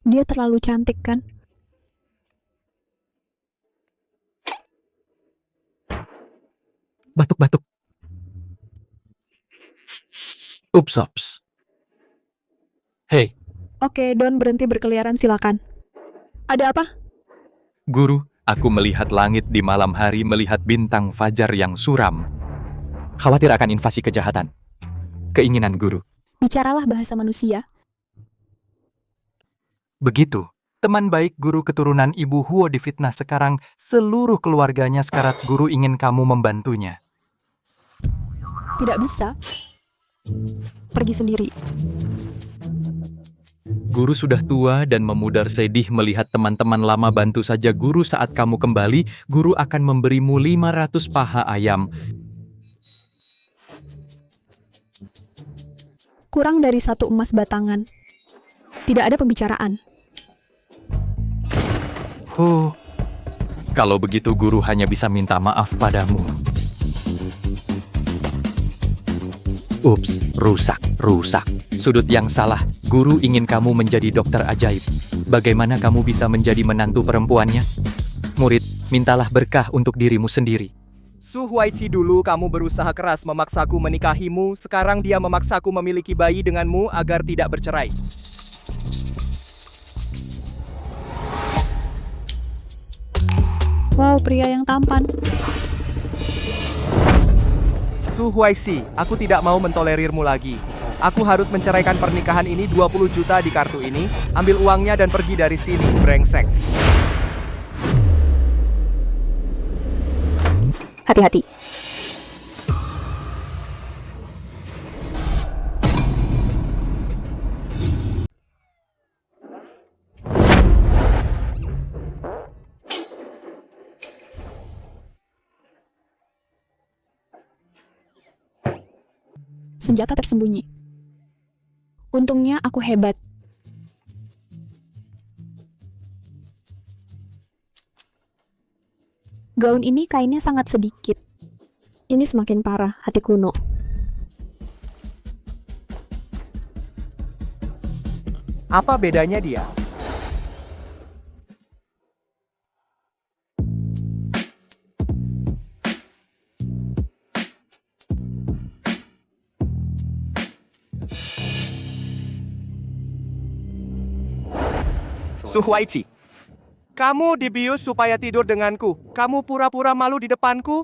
Dia terlalu cantik, kan? Batuk-batuk. Ups. Hei, Oke, Don, berhenti berkeliaran, silakan. Ada apa? guru, aku melihat langit di malam hari, melihat bintang fajar yang suram. Khawatir akan invasi kejahatan. Keinginan guru. Bicaralah bahasa manusia. Begitu. Teman baik guru keturunan Ibu Huo difitnah sekarang. Seluruh keluarganya sekarat guru ingin kamu membantunya. Tidak bisa. Pergi sendiri. Guru sudah tua dan memudar sedih melihat teman-teman lama bantu saja guru saat kamu kembali. Guru akan memberimu 500 paha ayam. Kurang dari 1 emas batangan. Tidak ada pembicaraan. Kalau begitu guru hanya bisa minta maaf padamu. Ups, rusak. Sudut yang salah. Guru ingin kamu menjadi dokter ajaib. Bagaimana kamu bisa menjadi menantu perempuannya? Murid, mintalah berkah untuk dirimu sendiri. Su Huaiqi, dulu kamu berusaha keras memaksaku menikahimu, sekarang dia memaksaku memiliki bayi denganmu agar tidak bercerai. Wow, pria yang tampan. Su Huaiqi, aku tidak mau mentolerirmu lagi. Aku harus menceraikan pernikahan ini. 20 juta di kartu ini. Ambil uangnya dan pergi dari sini, brengsek. Hati-hati. Senjata tersembunyi. Untungnya aku hebat. Gaun ini kainnya sangat sedikit. Ini semakin parah, hati kuno. Apa bedanya dia? Su Huaiqi, kamu dibius supaya tidur denganku. Kamu pura-pura malu di depanku.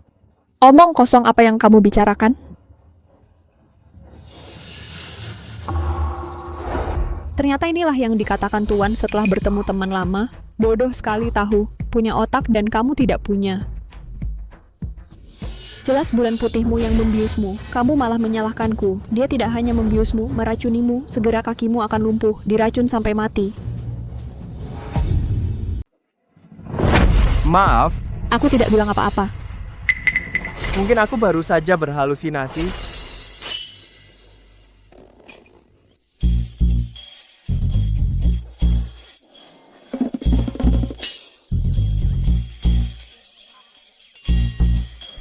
Omong kosong apa yang kamu bicarakan? Ternyata inilah yang dikatakan Tuan setelah bertemu teman lama. Bodoh sekali tahu, punya otak dan kamu tidak punya. Jelas bulan putihmu yang membiusmu, kamu malah menyalahkanku. Dia tidak hanya membiusmu, meracunimu, segera kakimu akan lumpuh, diracun sampai mati. Maaf, Aku tidak bilang apa-apa. mungkin aku baru saja berhalusinasi.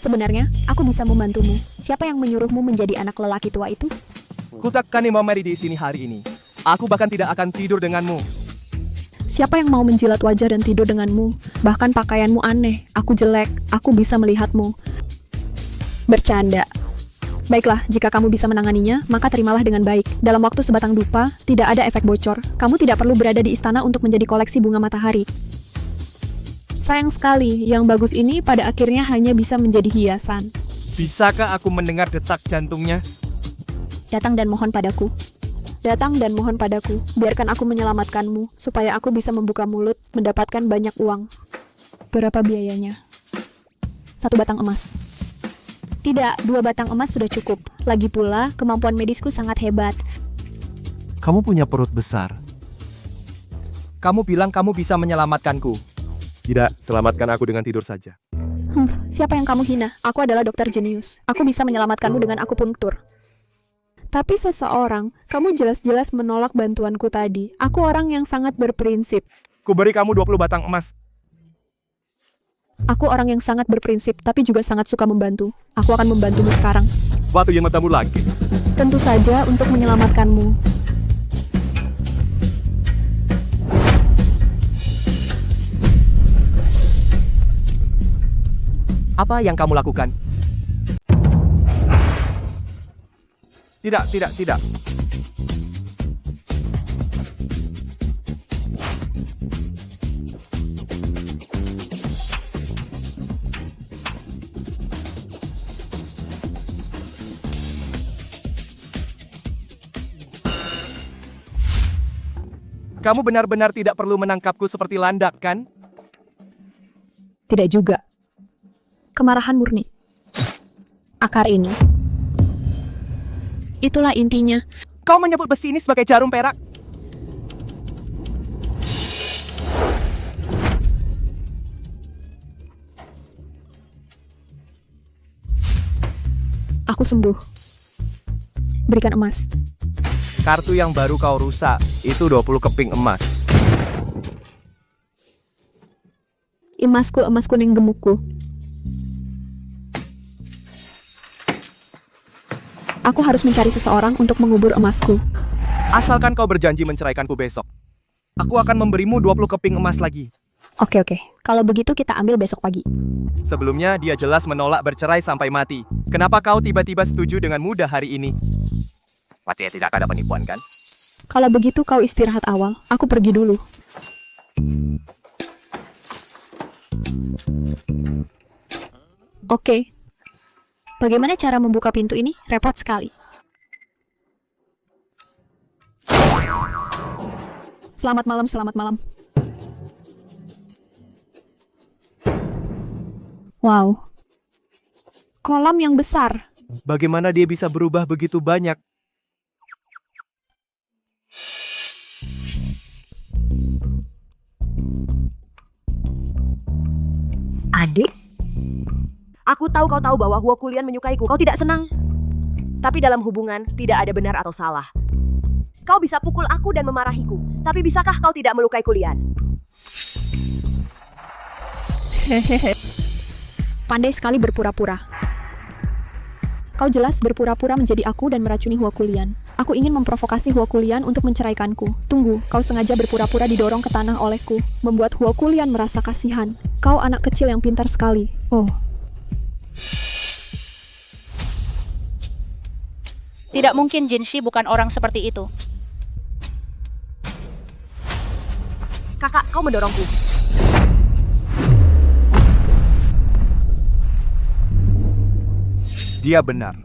Sebenarnya, aku bisa membantumu. Siapa yang menyuruhmu menjadi anak lelaki tua itu? Ku takkan memari di sini hari ini. Aku bahkan tidak akan tidur denganmu. Siapa yang mau menjilat wajah dan tidur denganmu? Bahkan pakaianmu aneh, aku jelek, aku bisa melihatmu. Bercanda. Baiklah, jika kamu bisa menanganinya, maka terimalah dengan baik. Dalam waktu sebatang dupa, tidak ada efek bocor. Kamu tidak perlu berada di istana untuk menjadi koleksi bunga matahari. Sayang sekali, yang bagus ini pada akhirnya hanya bisa menjadi hiasan. Bisakah aku mendengar detak jantungnya? Datang dan mohon padaku. Datang dan mohon padaku. Biarkan aku menyelamatkanmu, supaya aku bisa membuka mulut, mendapatkan banyak uang. Berapa biayanya? 1 batang emas. Tidak, 2 batang emas sudah cukup. Lagi pula, kemampuan medisku sangat hebat. Kamu punya perut besar. Kamu bilang kamu bisa menyelamatkanku. Tidak, selamatkan aku dengan tidur saja. Siapa yang kamu hina? Aku adalah dokter jenius. Aku bisa menyelamatkanmu dengan akupunktur. Tapi seseorang, kamu jelas-jelas menolak bantuanku tadi. Aku orang yang sangat berprinsip. Ku beri kamu 20 batang emas. Aku orang yang sangat berprinsip, tapi juga sangat suka membantu. Aku akan membantumu sekarang. Batu yang matamu lagi. Tentu saja untuk menyelamatkanmu. Apa yang kamu lakukan? Tidak. Kamu benar-benar tidak perlu menangkapku seperti landak, kan? Tidak juga. Kemarahan murni. Akar ini. Itulah intinya. Kau menyebut besi ini sebagai jarum perak? Aku sembuh. Berikan emas. Kartu yang baru kau rusak, itu 20 keping emas. Emasku, emas kuning gemukku. Aku harus mencari seseorang untuk mengubur emasku. Asalkan kau berjanji menceraikanku besok. Aku akan memberimu 20 keping emas lagi. Oke. Kalau begitu kita ambil besok pagi. Sebelumnya dia jelas menolak bercerai sampai mati. Kenapa kau tiba-tiba setuju dengan mudah hari ini? Pasti tidak ada penipuan, kan? Kalau begitu kau istirahat awal. Aku pergi dulu. Oke. Bagaimana cara membuka pintu ini? Repot sekali. Selamat malam. Wow. Kolam yang besar. Bagaimana dia bisa berubah begitu banyak? Adik? Aku tahu kau tahu bahwa Huo Kulian menyukaiku. Kau tidak senang. Tapi dalam hubungan, tidak ada benar atau salah. Kau bisa pukul aku dan memarahiku. Tapi bisakah kau tidak melukai Kulian? Hehehe. Pandai sekali berpura-pura. Kau jelas berpura-pura menjadi aku dan meracuni Huo Kulian. Aku ingin memprovokasi Huo Kulian untuk menceraikanku. Tunggu, kau sengaja berpura-pura didorong ke tanah olehku, membuat Huo Kulian merasa kasihan. Kau anak kecil yang pintar sekali. Oh. Tidak mungkin Jinshi bukan orang seperti itu. Kakak, kau mendorongku. Dia benar.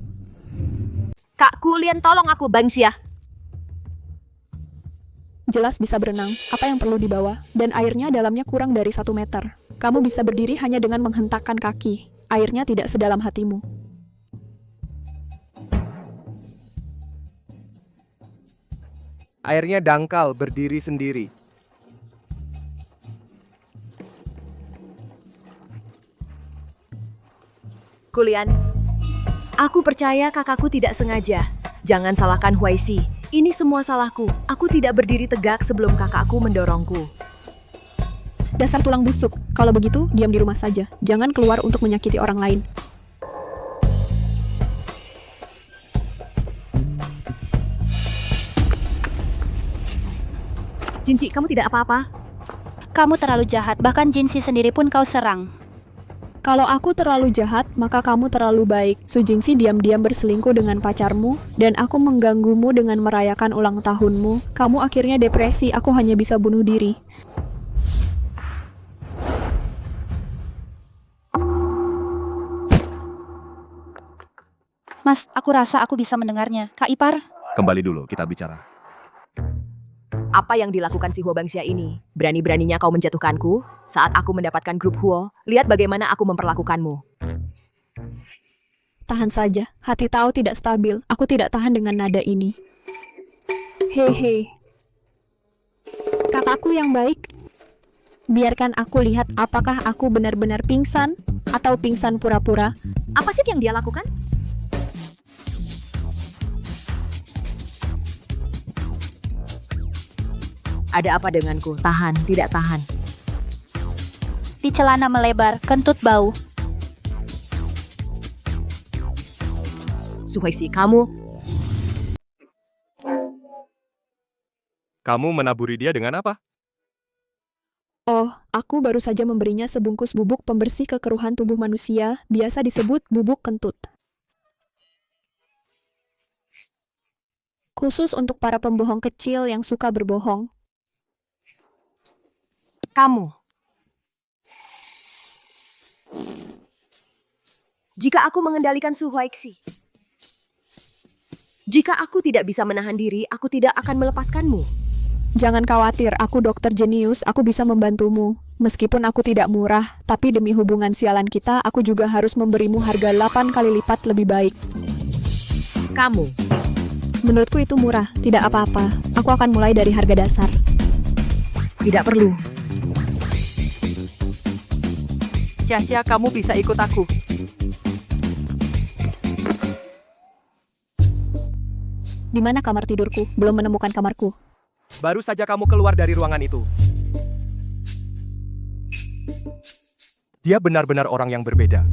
Kak Kulian, tolong aku, Bangsia. Jelas bisa berenang. Apa yang perlu dibawa? Dan airnya dalamnya kurang dari 1 meter. Kamu bisa berdiri hanya dengan menghentakkan kaki. Airnya tidak sedalam hatimu. Airnya dangkal, berdiri sendiri. Kulian, aku percaya kakakku tidak sengaja. Jangan salahkan Huaisi. Ini semua salahku. Aku tidak berdiri tegak sebelum kakakku mendorongku. Dasar tulang busuk. Kalau begitu, diam di rumah saja. Jangan keluar untuk menyakiti orang lain. Jinshi, kamu tidak apa-apa? Kamu terlalu jahat, bahkan Jinshi sendiri pun kau serang. Kalau aku terlalu jahat, maka kamu terlalu baik. Su Jingxi diam-diam berselingkuh dengan pacarmu, dan aku mengganggumu dengan merayakan ulang tahunmu. Kamu akhirnya depresi, aku hanya bisa bunuh diri. Mas, aku rasa aku bisa mendengarnya. Kak Ipar? Kembali dulu, kita bicara. Apa yang dilakukan si Huo Bangxia ini? Berani-beraninya kau menjatuhkanku saat aku mendapatkan grup Huo. Lihat bagaimana aku memperlakukanmu. Tahan saja, hati Tao tidak stabil. Aku tidak tahan dengan nada ini. Hehe. Kakakku yang baik, biarkan aku lihat apakah aku benar-benar pingsan atau pingsan pura-pura. Apa sih yang dia lakukan? Ada apa denganku? Tahan, tidak tahan. Di celana melebar, kentut bau. Suhaisi, kamu. Kamu menaburi dia dengan apa? Oh, Aku baru saja memberinya sebungkus bubuk pembersih kekeruhan tubuh manusia, biasa disebut bubuk kentut. Khusus untuk para pembohong kecil yang suka berbohong. Kamu. Jika aku mengendalikan Su Huaixi, jika aku tidak bisa menahan diri, aku tidak akan melepaskanmu. Jangan khawatir, aku dokter jenius, aku bisa membantumu. Meskipun aku tidak murah, tapi demi hubungan sialan kita, aku juga harus memberimu harga 8 kali lipat lebih baik. Kamu. Menurutku itu murah, tidak apa-apa. Aku akan mulai dari harga dasar. Tidak perlu. Xia, kamu bisa ikut aku. Di mana kamar tidurku? Belum menemukan kamarku. Baru saja kamu keluar dari ruangan itu. Dia benar-benar orang yang berbeda.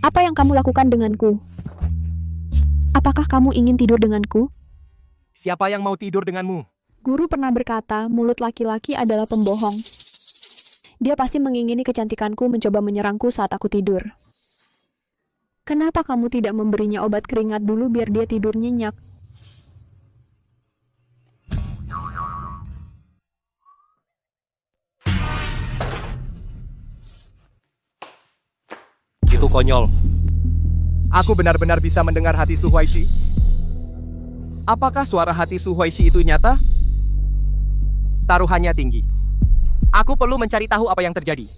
Apa yang kamu lakukan denganku? Apakah kamu ingin tidur denganku? Siapa yang mau tidur denganmu? Guru pernah berkata, mulut laki-laki adalah pembohong. Dia pasti mengingini kecantikanku mencoba menyerangku saat aku tidur. Kenapa kamu tidak memberinya obat keringat dulu biar dia tidur nyenyak? Itu konyol. Aku benar-benar bisa mendengar hati Su Huaixi. Apakah suara hati Su Huaixi itu nyata? Taruhannya tinggi. Aku perlu mencari tahu apa yang terjadi.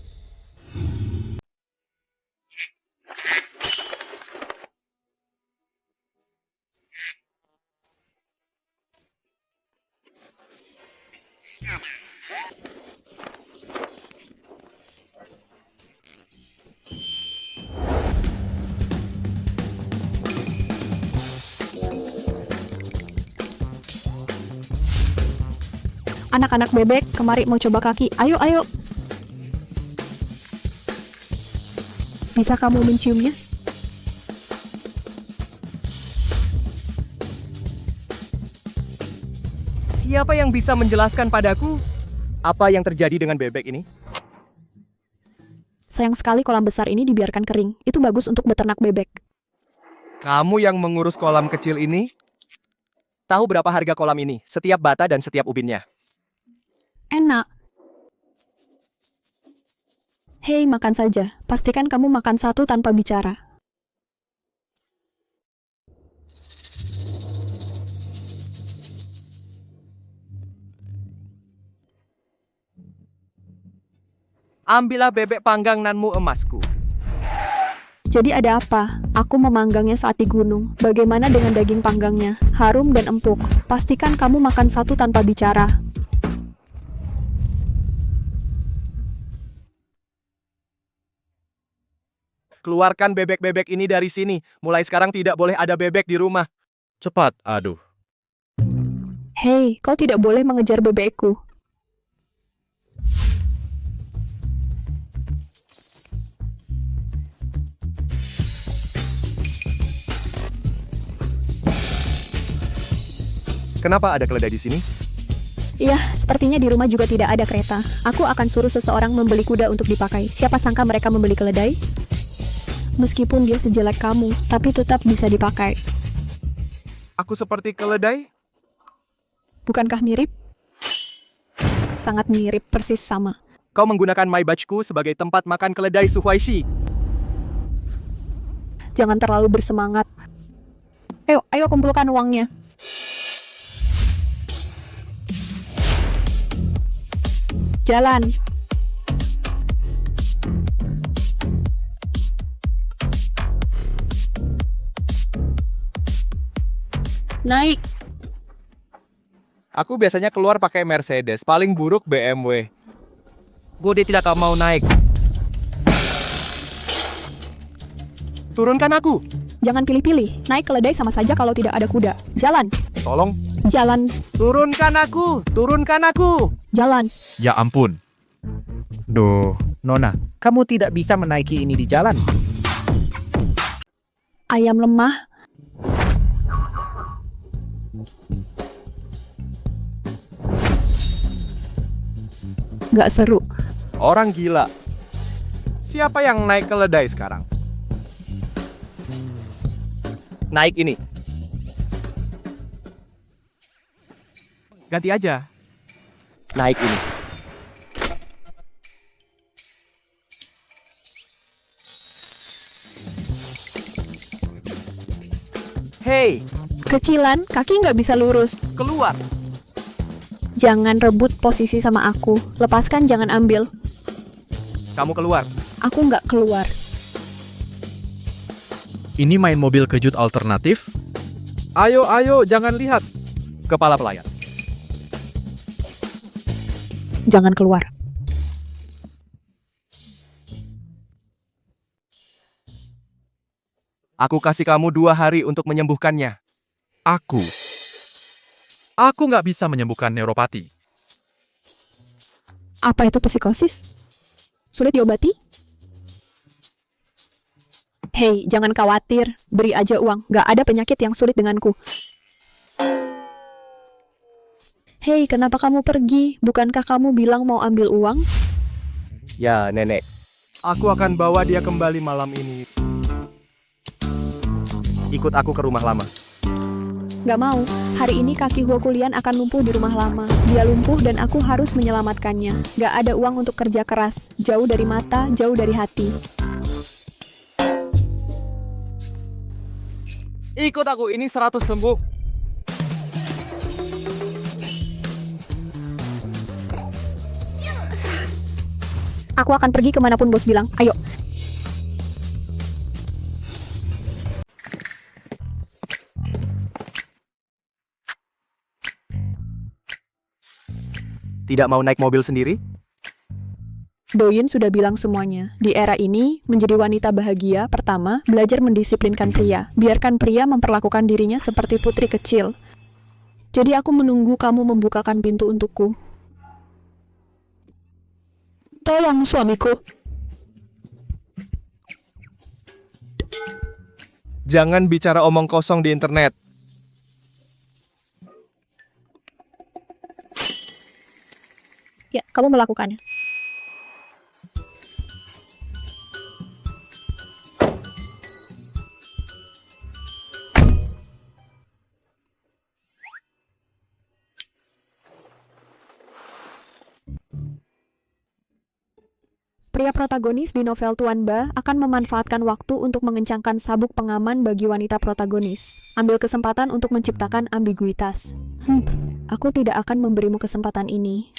Anak-anak bebek, kemari mau coba kaki. Ayo, ayo. Bisa kamu menciumnya? Siapa yang bisa menjelaskan padaku apa yang terjadi dengan bebek ini? Sayang sekali kolam besar ini dibiarkan kering. Itu bagus untuk beternak bebek. Kamu yang mengurus kolam kecil ini? Tahu berapa harga kolam ini? Setiap bata dan setiap ubinnya. Enak. Hei, makan saja. Pastikan kamu makan satu tanpa bicara. Ambillah bebek panggang nanmu emasku. Jadi ada apa? Aku memanggangnya saat di gunung. Bagaimana dengan daging panggangnya? Harum dan empuk. Pastikan kamu makan satu tanpa bicara. Keluarkan bebek-bebek ini dari sini. Mulai sekarang tidak boleh ada bebek di rumah. Cepat, aduh. Hei, kau tidak boleh mengejar bebekku. Kenapa ada keledai di sini? Iya, sepertinya di rumah juga tidak ada kereta. Aku akan suruh seseorang membeli kuda untuk dipakai. Siapa sangka mereka membeli keledai? Meskipun dia sejelek kamu, tapi tetap bisa dipakai. Aku seperti keledai? Bukankah mirip? Sangat mirip, persis sama. Kau menggunakan Maibachku sebagai tempat makan keledai Su Huaixi. Jangan terlalu bersemangat. Ayo kumpulkan uangnya. Jalan. Naik. Aku biasanya keluar pakai Mercedes, paling buruk BMW. Gode tidak mau naik. Turunkan aku. Jangan pilih-pilih. Naik keledai sama saja kalau tidak ada kuda. Jalan. Tolong. Jalan. Turunkan aku. Turunkan aku. Jalan. Ya ampun. Duh, Nona, kamu tidak bisa menaiki ini di jalan. Ayam lemah. Nggak seru. Orang gila. Siapa yang naik keledai sekarang? Naik ini. Ganti aja. Naik ini. Hei, Kecilan, kaki nggak bisa lurus. keluar. Jangan rebut posisi sama aku. Lepaskan, jangan ambil. Kamu keluar. Aku nggak keluar. Ini main mobil kejut alternatif? Ayo, jangan lihat. Kepala pelayan. Jangan keluar. Aku kasih kamu 2 hari untuk menyembuhkannya. Aku nggak bisa menyembuhkan neuropati. Apa itu psikosis? Sulit diobati? Hei, jangan khawatir. Beri aja uang. Gak ada penyakit yang sulit denganku. Hei, kenapa kamu pergi? Bukankah kamu bilang mau ambil uang? Ya, nenek. Aku akan bawa dia kembali malam ini. Ikut aku ke rumah lama. Gak mau. Hari ini kaki Huokulian akan lumpuh di rumah lama. Dia lumpuh dan aku harus menyelamatkannya. Gak ada uang untuk kerja keras. Jauh dari mata, jauh dari hati. Ikut aku, ini 100 sembuh. Aku akan pergi kemanapun bos bilang. Ayo. Tidak mau naik mobil sendiri? Doyin sudah bilang semuanya. Di era ini, menjadi wanita bahagia, pertama, belajar mendisiplinkan pria. Biarkan pria memperlakukan dirinya seperti putri kecil. Jadi aku menunggu kamu membukakan pintu untukku. Tolong suamiku. Jangan bicara omong kosong di internet. Ya, kamu melakukannya. Pria protagonis di novel Tuan Ba akan memanfaatkan waktu untuk mengencangkan sabuk pengaman bagi wanita protagonis. Ambil kesempatan untuk menciptakan ambiguitas. Aku tidak akan memberimu kesempatan ini.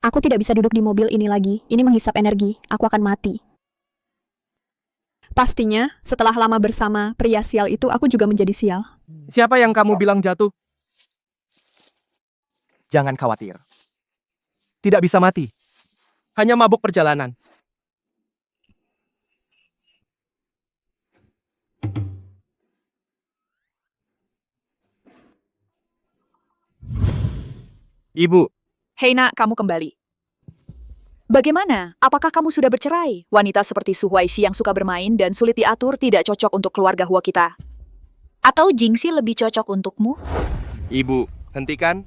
Aku tidak bisa duduk di mobil ini lagi. Ini menghisap energi. Aku akan mati. Pastinya, setelah lama bersama pria sial itu, aku juga menjadi sial. Siapa yang kamu bilang jatuh? Jangan khawatir. Tidak bisa mati. Hanya mabuk perjalanan. Ibu, Hei nak, kamu kembali. Bagaimana? Apakah kamu sudah bercerai? Wanita seperti Su Huaixi yang suka bermain dan sulit diatur tidak cocok untuk keluarga Hua kita. Atau Jingxi lebih cocok untukmu? ibu, hentikan.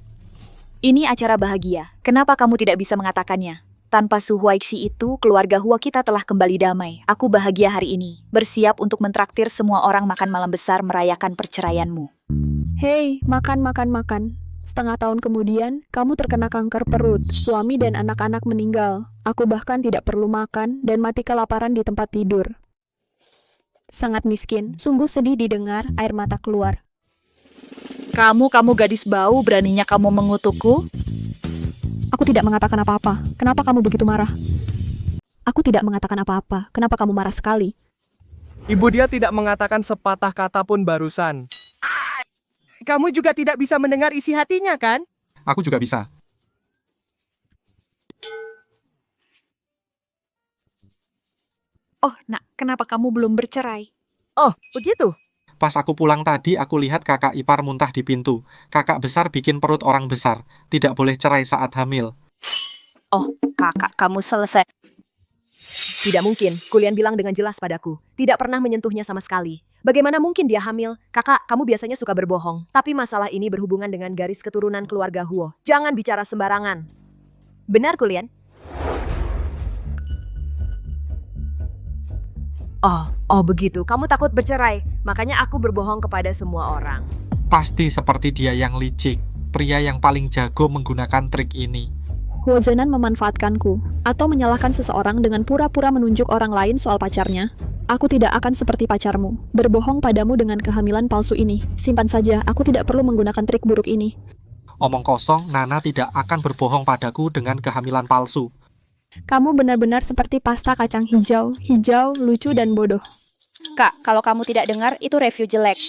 Ini acara bahagia. Kenapa kamu tidak bisa mengatakannya? Tanpa Su Huaixi itu, keluarga Hua kita telah kembali damai. Aku bahagia hari ini. Bersiap untuk mentraktir semua orang makan malam besar merayakan perceraianmu. Hei, makan. Setengah tahun kemudian, kamu terkena kanker perut. Suami dan anak-anak meninggal. Aku bahkan tidak perlu makan dan mati kelaparan di tempat tidur. Sangat miskin. Sungguh sedih didengar, air mata keluar. Kamu gadis bau, beraninya kamu mengutukku? Aku tidak mengatakan apa-apa. Kenapa kamu begitu marah? Aku tidak mengatakan apa-apa. Kenapa kamu marah sekali? Ibu dia tidak mengatakan sepatah kata pun barusan. Kamu juga tidak bisa mendengar isi hatinya, kan? Aku juga bisa. Oh, nak, kenapa kamu belum bercerai? Oh, begitu. Pas aku pulang tadi, aku lihat kakak ipar muntah di pintu. Kakak besar bikin perut orang besar. Tidak boleh cerai saat hamil. Oh, kakak kamu selesai. Tidak mungkin, Kulian bilang dengan jelas padaku. Tidak pernah menyentuhnya sama sekali. Bagaimana mungkin dia hamil? Kakak, kamu biasanya suka berbohong. Tapi masalah ini berhubungan dengan garis keturunan keluarga Huo. Jangan bicara sembarangan. Benar, Kulian? Oh begitu. Kamu takut bercerai. Makanya aku berbohong kepada semua orang. Pasti seperti dia yang licik. Pria yang paling jago menggunakan trik ini. Huo Zenan memanfaatkanku, atau menyalahkan seseorang dengan pura-pura menunjuk orang lain soal pacarnya. Aku tidak akan seperti pacarmu, berbohong padamu dengan kehamilan palsu ini. Simpan saja, aku tidak perlu menggunakan trik buruk ini. Omong kosong, Nana tidak akan berbohong padaku dengan kehamilan palsu. Kamu benar-benar seperti pasta kacang hijau, lucu dan bodoh. Kak, kalau kamu tidak dengar, itu review jelek.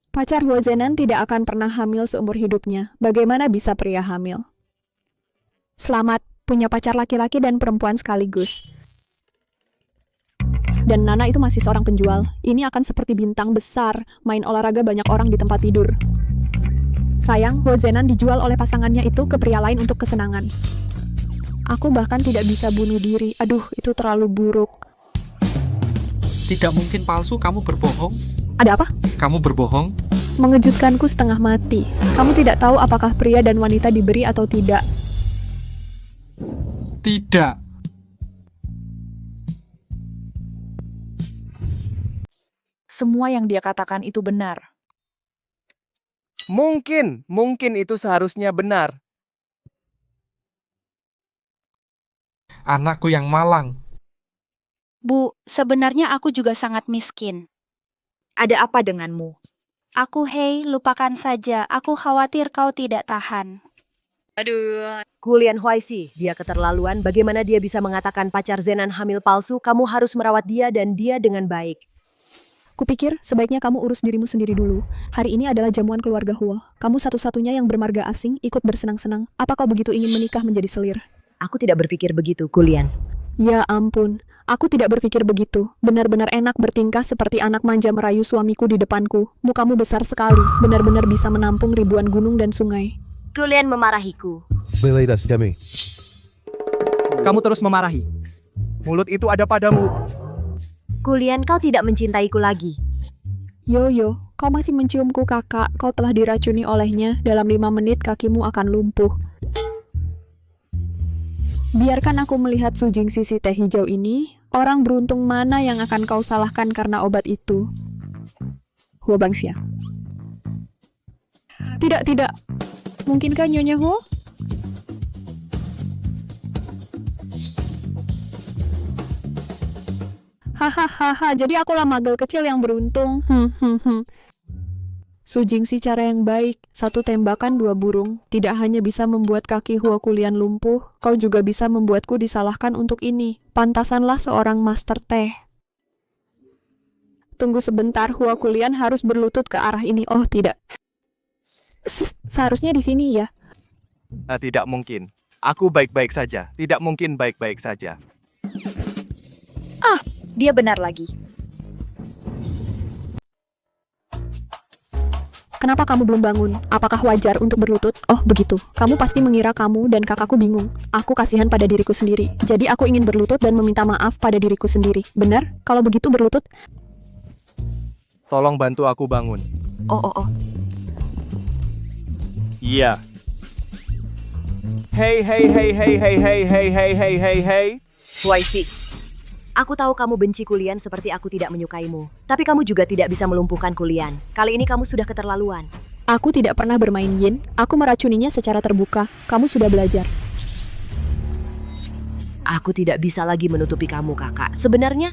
Pacar Huo Zenan tidak akan pernah hamil seumur hidupnya. Bagaimana bisa pria hamil? Selamat, punya pacar laki-laki dan perempuan sekaligus. Dan Nana itu masih seorang penjual. Ini akan seperti bintang besar, main olahraga banyak orang di tempat tidur. Sayang, Huo Zenan dijual oleh pasangannya itu ke pria lain untuk kesenangan. Aku bahkan tidak bisa bunuh diri. Aduh, itu terlalu buruk. Tidak mungkin palsu, kamu berbohong. Ada apa? Kamu berbohong? Mengejutkanku setengah mati. Kamu tidak tahu apakah pria dan wanita diberi atau tidak. Tidak. Semua yang dia katakan itu benar. Mungkin itu seharusnya benar. Anakku yang malang. Bu, sebenarnya aku juga sangat miskin. Ada apa denganmu? Aku, lupakan saja. Aku khawatir kau tidak tahan. Aduh. Kulian Huaisi, dia keterlaluan. Bagaimana dia bisa mengatakan pacar Zenan hamil palsu? Kamu harus merawat dia dan dia dengan baik. Kupikir sebaiknya kamu urus dirimu sendiri dulu. Hari ini adalah jamuan keluarga Huo. Kamu satu-satunya yang bermarga asing ikut bersenang-senang. Apa kau begitu ingin menikah menjadi selir? Aku tidak berpikir begitu, Kulian. Ya ampun, aku tidak berpikir begitu. Benar-benar enak bertingkah seperti anak manja merayu suamiku di depanku. Mukamu besar sekali, benar-benar bisa menampung ribuan gunung dan sungai. Kulian memarahiku. Kamu terus memarahi. Mulut itu ada padamu. Kulian, kau tidak mencintaiku lagi. Yo, kau masih menciumku kakak. Kau telah diracuni olehnya. Dalam 5 menit kakimu akan lumpuh. Biarkan aku melihat Sujing sisi teh hijau ini. Orang beruntung mana yang akan kau salahkan karena obat itu? Huo Bangxia. Tidak. Mungkinkah Nyonya Huo? Hahaha, jadi akulah magel kecil yang beruntung. Sujingsi cara yang baik, 1 tembakan 2 burung. Tidak hanya bisa membuat kaki Huo Kulian lumpuh, kau juga bisa membuatku disalahkan untuk ini. Pantasanlah seorang master teh. Tunggu sebentar, Huo Kulian harus berlutut ke arah ini. Oh tidak. Seharusnya di sini ya. Tidak mungkin. Aku baik-baik saja. Tidak mungkin baik-baik saja. Dia benar lagi. Kenapa kamu belum bangun? Apakah wajar untuk berlutut? Oh, begitu. Kamu pasti mengira kamu dan kakakku bingung. Aku kasihan pada diriku sendiri. Jadi aku ingin berlutut dan meminta maaf pada diriku sendiri. Benar? Kalau begitu berlutut? Tolong bantu aku bangun. Oh. Iya. Hey. Huaisi, aku tahu kamu benci Kulian seperti aku tidak menyukaimu. Tapi kamu juga tidak bisa melumpuhkan Kulian. Kali ini kamu sudah keterlaluan. Aku tidak pernah bermain yin. Aku meracuninya secara terbuka. Kamu sudah belajar. Aku tidak bisa lagi menutupi kamu, kakak. Sebenarnya,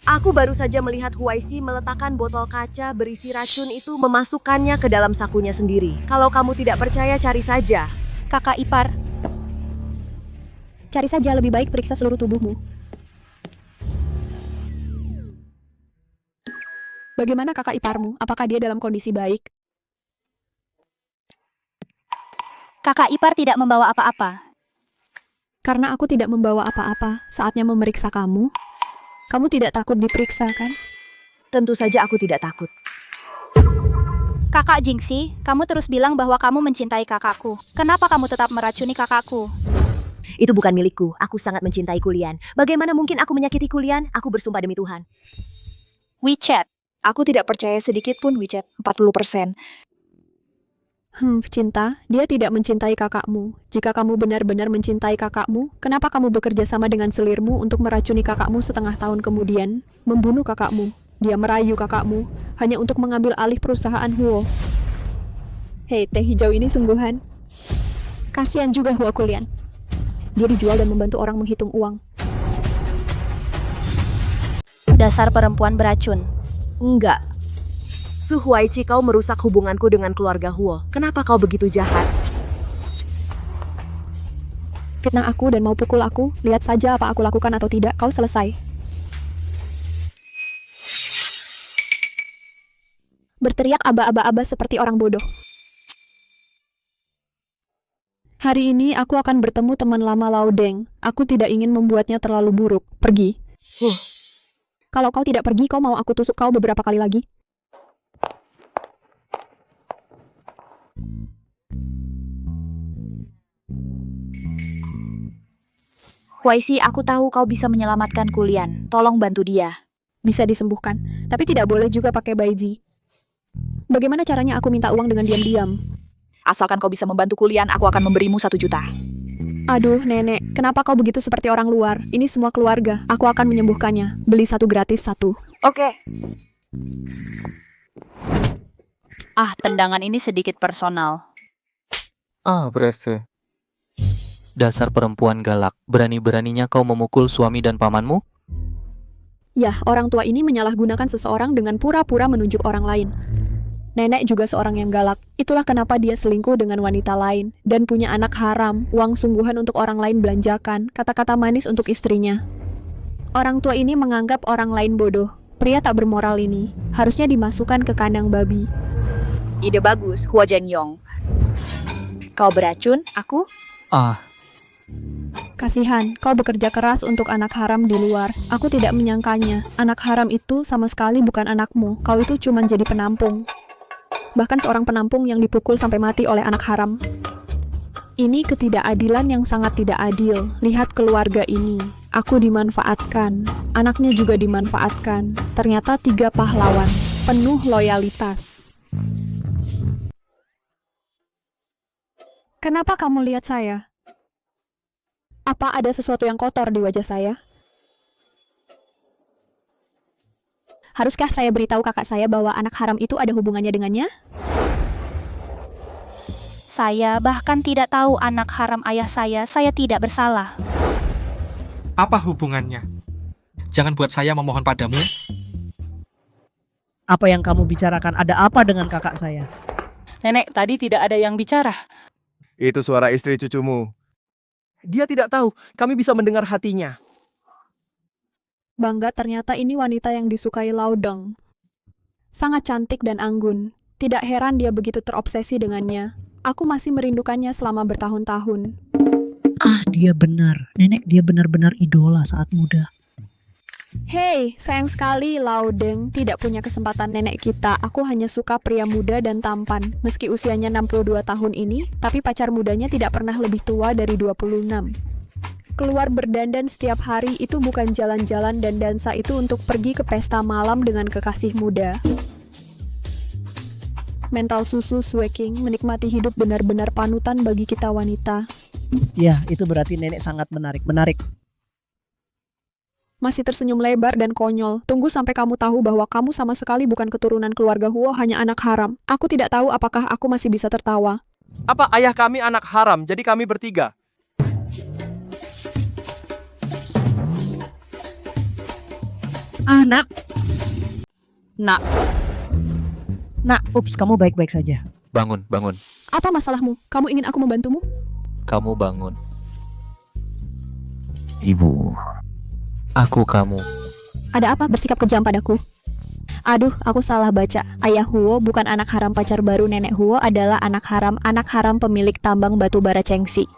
aku baru saja melihat Huaisi meletakkan botol kaca berisi racun itu memasukkannya ke dalam sakunya sendiri. Kalau kamu tidak percaya, cari saja. Kakak ipar, Cari saja, lebih baik periksa seluruh tubuhmu. Bagaimana kakak iparmu? Apakah dia dalam kondisi baik? kakak ipar tidak membawa apa-apa. Karena aku tidak membawa apa-apa, saatnya memeriksa kamu. Kamu tidak takut diperiksa, kan? Tentu saja aku tidak takut. Kakak Jingxi, kamu terus bilang bahwa kamu mencintai kakakku. Kenapa kamu tetap meracuni kakakku? Itu bukan milikku. Aku sangat mencintai Kulian. Bagaimana mungkin aku menyakiti Kulian? Aku bersumpah demi Tuhan. WeChat. Aku tidak percaya sedikit pun WeChat, 40%. Cinta, dia tidak mencintai kakakmu. Jika kamu benar-benar mencintai kakakmu, kenapa kamu bekerja sama dengan selirmu untuk meracuni kakakmu setengah tahun kemudian? Membunuh kakakmu. Dia merayu kakakmu, hanya untuk mengambil alih perusahaan Huo. Hei, teh hijau ini sungguhan. Kasihan juga Huo Kulian. Dia dijual dan membantu orang menghitung uang. Dasar perempuan beracun. Enggak. Su Huaichi, kau merusak hubunganku dengan keluarga Huo. Kenapa kau begitu jahat? Fitnah aku dan mau pukul aku, lihat saja apa aku lakukan atau tidak, kau selesai. Berteriak aba-aba-aba seperti orang bodoh. Hari ini aku akan bertemu teman lama Laudeng. Aku tidak ingin membuatnya terlalu buruk. Pergi. Kalau kau tidak pergi, kau mau aku tusuk kau beberapa kali lagi? Huaishi, aku tahu kau bisa menyelamatkan Kulian. Tolong bantu dia. Bisa disembuhkan, tapi tidak boleh juga pakai Baiji. Bagaimana caranya aku minta uang dengan diam-diam? Asalkan kau bisa membantu Kulian, aku akan memberimu 1 juta. Aduh, nenek, kenapa kau begitu seperti orang luar? Ini semua keluarga, aku akan menyembuhkannya. Beli 1 gratis 1. Oke. Tendangan ini sedikit personal. Brese. Dasar perempuan galak, berani-beraninya kau memukul suami dan pamanmu? Yah, orang tua ini menyalahgunakan seseorang dengan pura-pura menunjuk orang lain. Nenek juga seorang yang galak. Itulah kenapa dia selingkuh dengan wanita lain dan punya anak haram, uang sungguhan untuk orang lain belanjakan, kata-kata manis untuk istrinya. Orang tua ini menganggap orang lain bodoh. Pria tak bermoral ini harusnya dimasukkan ke kandang babi. Ide bagus, Hua Jianyong. Kau beracun, aku? Kasihan, kau bekerja keras untuk anak haram di luar. Aku tidak menyangkanya. Anak haram itu sama sekali bukan anakmu. Kau itu cuma jadi penampung. Bahkan seorang penampung yang dipukul sampai mati oleh anak haram. Ini ketidakadilan yang sangat tidak adil. Lihat keluarga ini. Aku dimanfaatkan. Anaknya juga dimanfaatkan. Ternyata 3 pahlawan. Penuh loyalitas. Kenapa kamu lihat saya? Apa ada sesuatu yang kotor di wajah saya? Haruskah saya beritahu kakak saya bahwa anak haram itu ada hubungannya dengannya? Saya bahkan tidak tahu anak haram ayah saya tidak bersalah. Apa hubungannya? Jangan buat saya memohon padamu. Apa yang kamu bicarakan? Ada apa dengan kakak saya? Nenek, tadi tidak ada yang bicara. Itu suara istri cucumu. Dia tidak tahu, kami bisa mendengar hatinya. Bangga, ternyata ini wanita yang disukai Laudeng. Sangat cantik dan anggun. Tidak heran dia begitu terobsesi dengannya. Aku masih merindukannya selama bertahun-tahun. Dia benar. Nenek, dia benar-benar idola saat muda. Hei, sayang sekali Laudeng tidak punya kesempatan nenek kita. Aku hanya suka pria muda dan tampan. Meski usianya 62 tahun ini, tapi pacar mudanya tidak pernah lebih tua dari 26. Keluar berdandan setiap hari itu bukan jalan-jalan dan dansa, itu untuk pergi ke pesta malam dengan kekasih muda. Mental susu swaking, menikmati hidup benar-benar panutan bagi kita wanita. Ya, itu berarti nenek sangat menarik. Menarik. Masih tersenyum lebar dan konyol. Tunggu sampai kamu tahu bahwa kamu sama sekali bukan keturunan keluarga Huo, hanya anak haram. Aku tidak tahu apakah aku masih bisa tertawa. Apa ayah kami anak haram, jadi kami bertiga? Nak, ups, kamu baik-baik saja. Bangun, bangun. Apa masalahmu? Kamu ingin aku membantumu? Kamu bangun. Ibu. Aku kamu. Ada apa bersikap kejam padaku? Aduh, aku salah baca. Ayah Huo bukan anak haram pacar baru nenek Huo, adalah anak haram pemilik tambang batu bara Chengxi.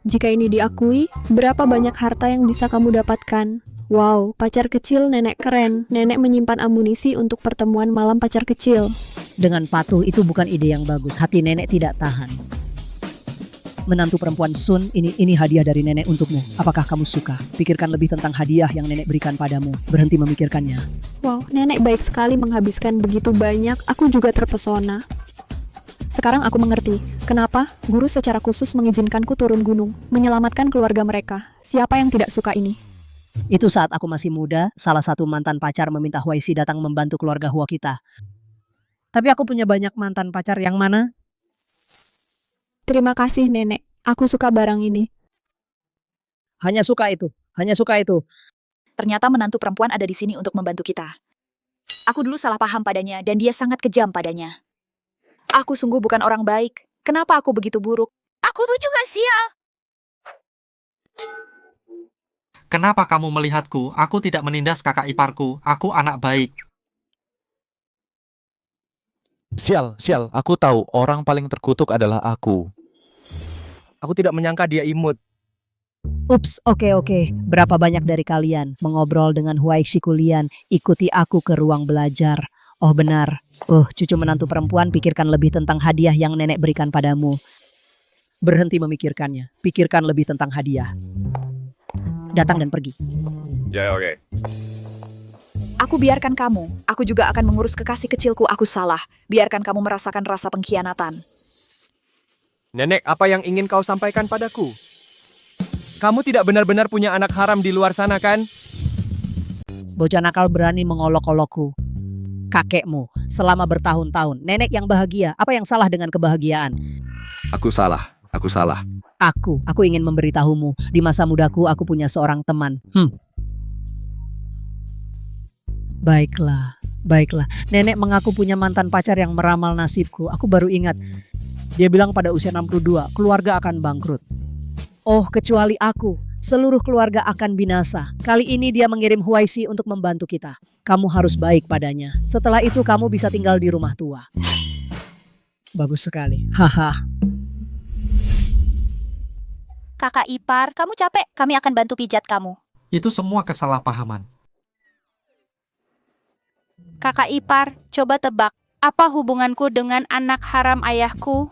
Jika ini diakui, berapa banyak harta yang bisa kamu dapatkan? Wow, pacar kecil nenek keren. Nenek menyimpan amunisi untuk pertemuan malam pacar kecil. Dengan patuh itu bukan ide yang bagus. Hati nenek tidak tahan. Menantu perempuan Sun, ini hadiah dari nenek untukmu. Apakah kamu suka? Pikirkan lebih tentang hadiah yang nenek berikan padamu. Berhenti memikirkannya. Wow, nenek baik sekali menghabiskan begitu banyak. Aku juga terpesona. Sekarang aku mengerti, kenapa guru secara khusus mengizinkanku turun gunung, menyelamatkan keluarga mereka. Siapa yang tidak suka ini? Itu saat aku masih muda, salah satu mantan pacar meminta Huaisi datang membantu keluarga Hua kita. Tapi aku punya banyak mantan pacar yang mana? Terima kasih, nenek. Aku suka barang ini. Hanya suka itu. Ternyata menantu perempuan ada di sini untuk membantu kita. Aku dulu salah paham padanya dan dia sangat kejam padanya. Aku sungguh bukan orang baik. Kenapa aku begitu buruk? Aku tuh juga sial. Kenapa kamu melihatku? Aku tidak menindas kakak iparku. Aku anak baik. Sial, aku tahu orang paling terkutuk adalah aku. Aku tidak menyangka dia imut. Ups, oke. Berapa banyak dari kalian mengobrol dengan Huaisi Kulian? Ikuti aku ke ruang belajar. Oh benar. Cucu menantu perempuan, pikirkan lebih tentang hadiah yang nenek berikan padamu. Berhenti memikirkannya. Pikirkan lebih tentang hadiah. Datang dan pergi. Ya, oke. Aku biarkan kamu. Aku juga akan mengurus kekasih kecilku. Aku salah. Biarkan kamu merasakan rasa pengkhianatan. Nenek, apa yang ingin kau sampaikan padaku? Kamu tidak benar-benar punya anak haram di luar sana, kan? Bocah nakal berani mengolok-olokku. Kakekmu selama bertahun-tahun. Nenek yang bahagia. Apa yang salah dengan kebahagiaan? Aku salah. Aku ingin memberitahumu. Di masa mudaku aku punya seorang teman. Baiklah. Nenek mengaku punya mantan pacar yang meramal nasibku. Aku baru ingat. Dia bilang pada usia 62, keluarga akan bangkrut. Oh, kecuali aku. Seluruh keluarga akan binasa. Kali ini dia mengirim Huaisi untuk membantu kita. Kamu harus baik padanya. Setelah itu kamu bisa tinggal di rumah tua. Bagus sekali. Haha. Kakak ipar, kamu capek? Kami akan bantu pijat kamu. Itu semua kesalahpahaman. Kakak ipar, coba tebak. Apa hubunganku dengan anak haram ayahku?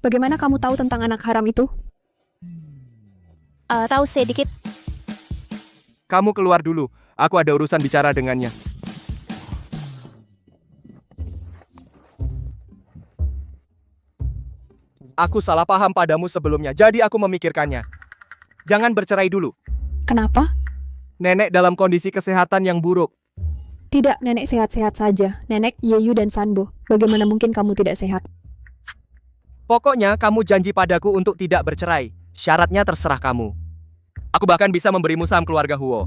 Bagaimana kamu tahu tentang anak haram itu? Tahu sedikit. Kamu keluar dulu. Aku ada urusan bicara dengannya. Aku salah paham padamu sebelumnya, jadi aku memikirkannya. Jangan bercerai dulu. Kenapa? Nenek dalam kondisi kesehatan yang buruk. Tidak, nenek sehat-sehat saja. Nenek, Yeyu, dan Sanbo. Bagaimana mungkin kamu tidak sehat? Pokoknya kamu janji padaku untuk tidak bercerai. Syaratnya terserah kamu. Aku bahkan bisa memberimu saham keluarga Huo.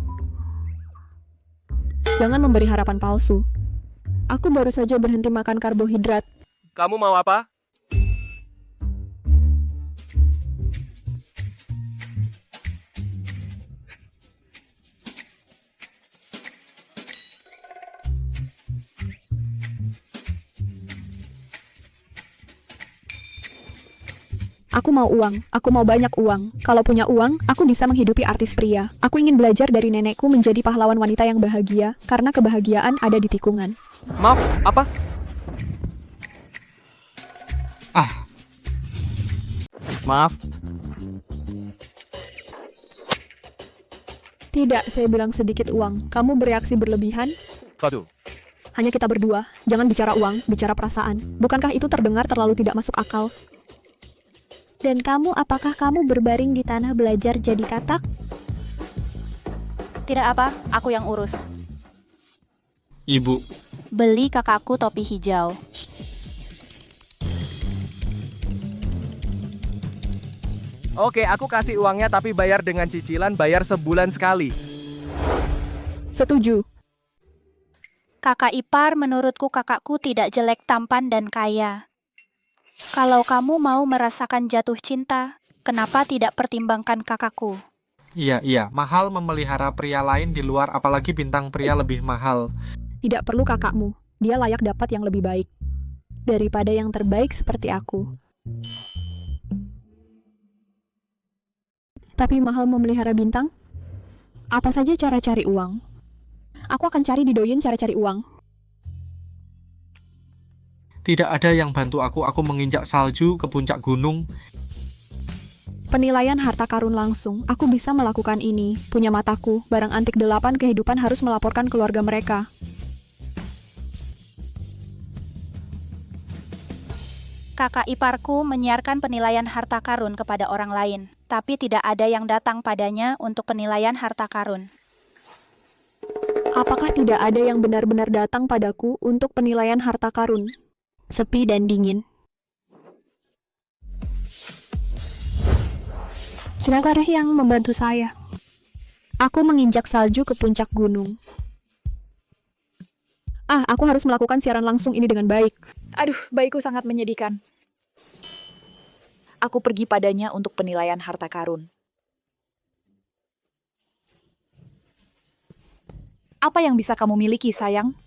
Jangan memberi harapan palsu. Aku baru saja berhenti makan karbohidrat. Kamu mau apa? Aku mau uang. Aku mau banyak uang. Kalau punya uang, aku bisa menghidupi artis pria. Aku ingin belajar dari nenekku menjadi pahlawan wanita yang bahagia, karena kebahagiaan ada di tikungan. Maaf, apa? Maaf. Tidak, saya bilang sedikit uang. Kamu bereaksi berlebihan? Satu. Hanya kita berdua. Jangan bicara uang, bicara perasaan. Bukankah itu terdengar terlalu tidak masuk akal? Dan kamu, apakah kamu berbaring di tanah belajar jadi katak? Tidak apa, aku yang urus. Ibu, Beli kakakku topi hijau. Oke, aku kasih uangnya tapi bayar dengan cicilan, bayar sebulan sekali. Setuju. Kakak ipar, menurutku kakakku tidak jelek, tampan, dan kaya. Kalau kamu mau merasakan jatuh cinta, kenapa tidak pertimbangkan kakakku? iya, mahal memelihara pria lain di luar, apalagi bintang pria lebih mahal. Tidak perlu kakakmu. Dia layak dapat yang lebih baik. Daripada yang terbaik seperti aku. Tapi mahal memelihara bintang? Apa saja cara cari uang? Aku akan cari di Douyin cara cari uang. Tidak ada yang bantu aku menginjak salju ke puncak gunung. Penilaian harta karun langsung. Aku bisa melakukan ini. Punya mataku, barang antik 8 kehidupan harus melaporkan keluarga mereka. Kakak iparku menyiarkan penilaian harta karun kepada orang lain, tapi tidak ada yang datang padanya untuk penilaian harta karun. Apakah tidak ada yang benar-benar datang padaku untuk penilaian harta karun? Sepi dan dingin. Siapa yang membantu saya? Aku menginjak salju ke puncak gunung. Aku harus melakukan siaran langsung ini dengan baik. Aduh, bayiku sangat menyedihkan. Aku pergi padanya untuk penilaian harta karun. Apa yang bisa kamu miliki, sayang?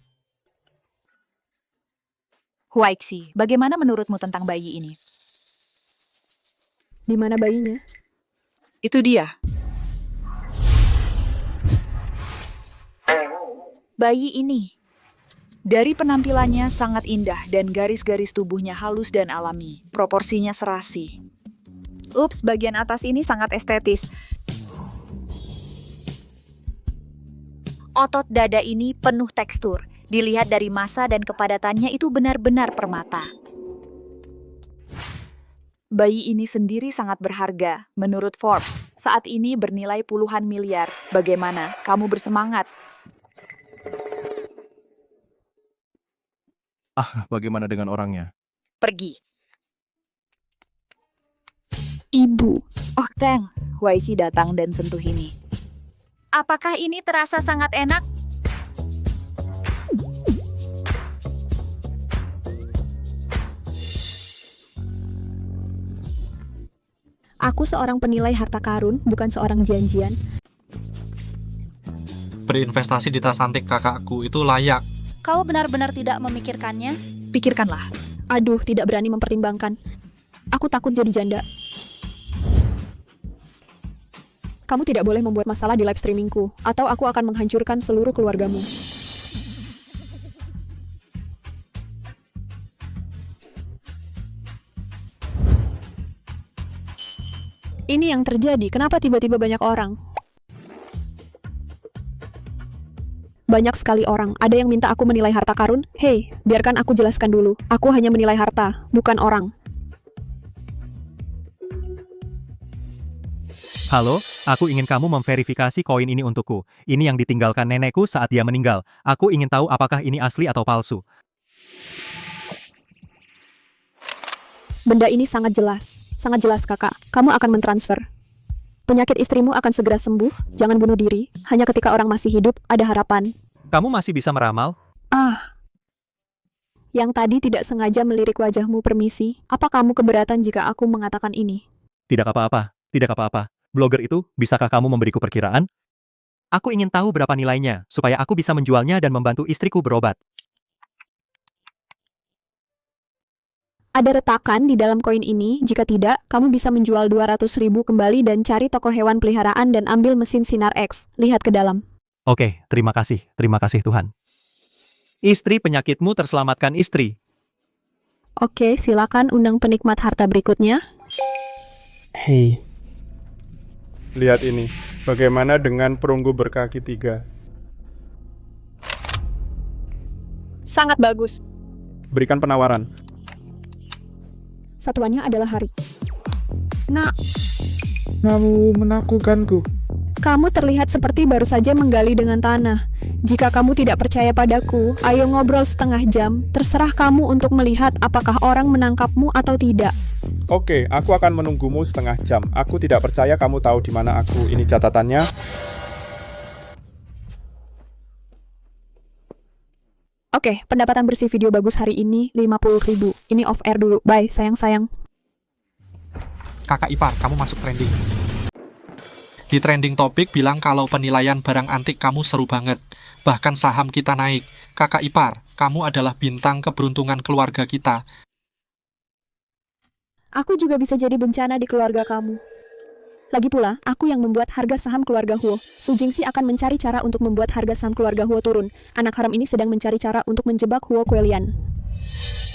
Huaixi, bagaimana menurutmu tentang bayi ini? Di mana bayinya? Itu dia. Bayi ini. Dari penampilannya sangat indah dan garis-garis tubuhnya halus dan alami. Proporsinya serasi. Ups, bagian atas ini sangat estetis. Otot dada ini penuh tekstur. Dilihat dari massa dan kepadatannya itu benar-benar permata. Bayi ini sendiri sangat berharga. Menurut Forbes, saat ini bernilai puluhan miliar. Bagaimana? Kamu bersemangat? Bagaimana dengan orangnya? Pergi. Ibu. Oh, Teng. Huaixi datang dan sentuh ini. Apakah ini terasa sangat enak? Aku seorang penilai harta karun, bukan seorang janjian. Berinvestasi di tas antik kakakku itu layak. Kau benar-benar tidak memikirkannya? Pikirkanlah. Aduh, tidak berani mempertimbangkan. Aku takut jadi janda. Kamu tidak boleh membuat masalah di live streamingku, atau aku akan menghancurkan seluruh keluargamu. Ini yang terjadi, kenapa tiba-tiba banyak orang? Banyak sekali orang, ada yang minta aku menilai harta karun? Hei, biarkan aku jelaskan dulu. Aku hanya menilai harta, bukan orang. Halo, aku ingin kamu memverifikasi koin ini untukku. Ini yang ditinggalkan nenekku saat dia meninggal. Aku ingin tahu apakah ini asli atau palsu. Benda ini sangat jelas kakak. Kamu akan mentransfer. Penyakit istrimu akan segera sembuh, jangan bunuh diri. Hanya ketika orang masih hidup, ada harapan. Kamu masih bisa meramal? Yang tadi tidak sengaja melirik wajahmu, permisi. Apa kamu keberatan jika aku mengatakan ini? Tidak apa-apa, tidak apa-apa. Blogger itu, bisakah kamu memberiku perkiraan? Aku ingin tahu berapa nilainya, supaya aku bisa menjualnya dan membantu istriku berobat. Ada retakan di dalam koin ini, jika tidak, kamu bisa menjual 200.000 kembali dan cari toko hewan peliharaan dan ambil mesin sinar X. Lihat ke dalam. Oke, terima kasih Tuhan. Istri penyakitmu terselamatkan istri. Oke, silakan undang penikmat harta berikutnya. Hei. Lihat ini, bagaimana dengan perunggu berkaki 3? Sangat bagus. Berikan penawaran. Satuannya adalah hari. Nak, Kamu menakutkanku. kamu terlihat seperti baru saja menggali dengan tanah. Jika kamu tidak percaya padaku, ayo ngobrol setengah jam. Terserah kamu untuk melihat apakah orang menangkapmu atau tidak. Oke, aku akan menunggumu setengah jam. Aku tidak percaya kamu tahu di mana aku. Ini catatannya. Oke, pendapatan bersih video bagus hari ini 50.000. Ini off air dulu. Bye, sayang-sayang. Kakak ipar, kamu masuk trending. Di trending topik bilang kalau penilaian barang antik kamu seru banget. Bahkan saham kita naik. Kakak ipar, kamu adalah bintang keberuntungan keluarga kita. Aku juga bisa jadi bencana di keluarga kamu. Lagi pula, aku yang membuat harga saham keluarga Huo. Su Jingxi akan mencari cara untuk membuat harga saham keluarga Huo turun. Anak haram ini sedang mencari cara untuk menjebak Huo Kuelian.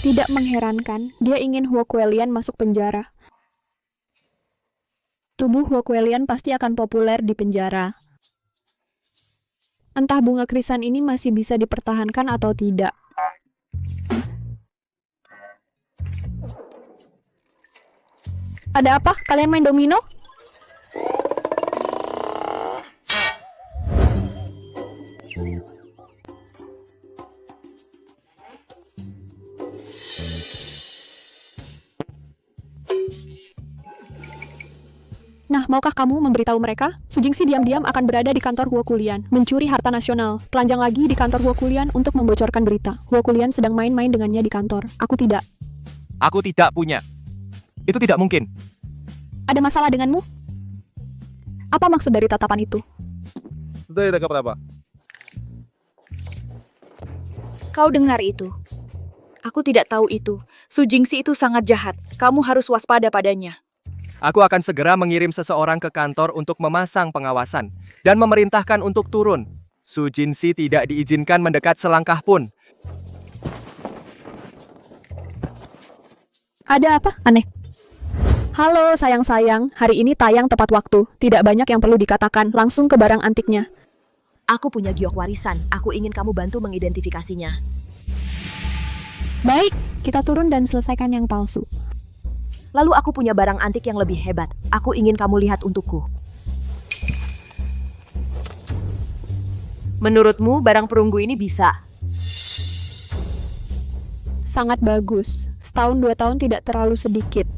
Tidak mengherankan, dia ingin Huoquelian masuk penjara. Tubuh Huoquelian pasti akan populer di penjara. Entah bunga krisan ini masih bisa dipertahankan atau tidak. Ada apa? Kalian main domino? Nah, maukah kamu memberitahu mereka? Su Jingxi diam-diam akan berada di kantor Huoquelian, mencuri harta nasional. Telanjang lagi di kantor Huoquelian untuk membocorkan berita. Huoquelian sedang main-main dengannya di kantor. Aku tidak. Aku tidak punya. Itu tidak mungkin. Ada masalah denganmu? Apa maksud dari tatapan itu? Kau dengar itu? Aku tidak tahu itu. Su Jingxi itu sangat jahat. Kamu harus waspada padanya. Aku akan segera mengirim seseorang ke kantor untuk memasang pengawasan dan memerintahkan untuk turun. Su Jingxi tidak diizinkan mendekat selangkah pun. Ada apa? Aneh. Halo sayang-sayang, hari ini tayang tepat waktu. Tidak banyak yang perlu dikatakan, langsung ke barang antiknya. Aku punya giok warisan. Aku ingin kamu bantu mengidentifikasinya. Baik, kita turun dan selesaikan yang palsu. Lalu aku punya barang antik yang lebih hebat. Aku ingin kamu lihat untukku. Menurutmu barang perunggu ini bisa? Sangat bagus. Setahun 2 tahun tidak terlalu sedikit.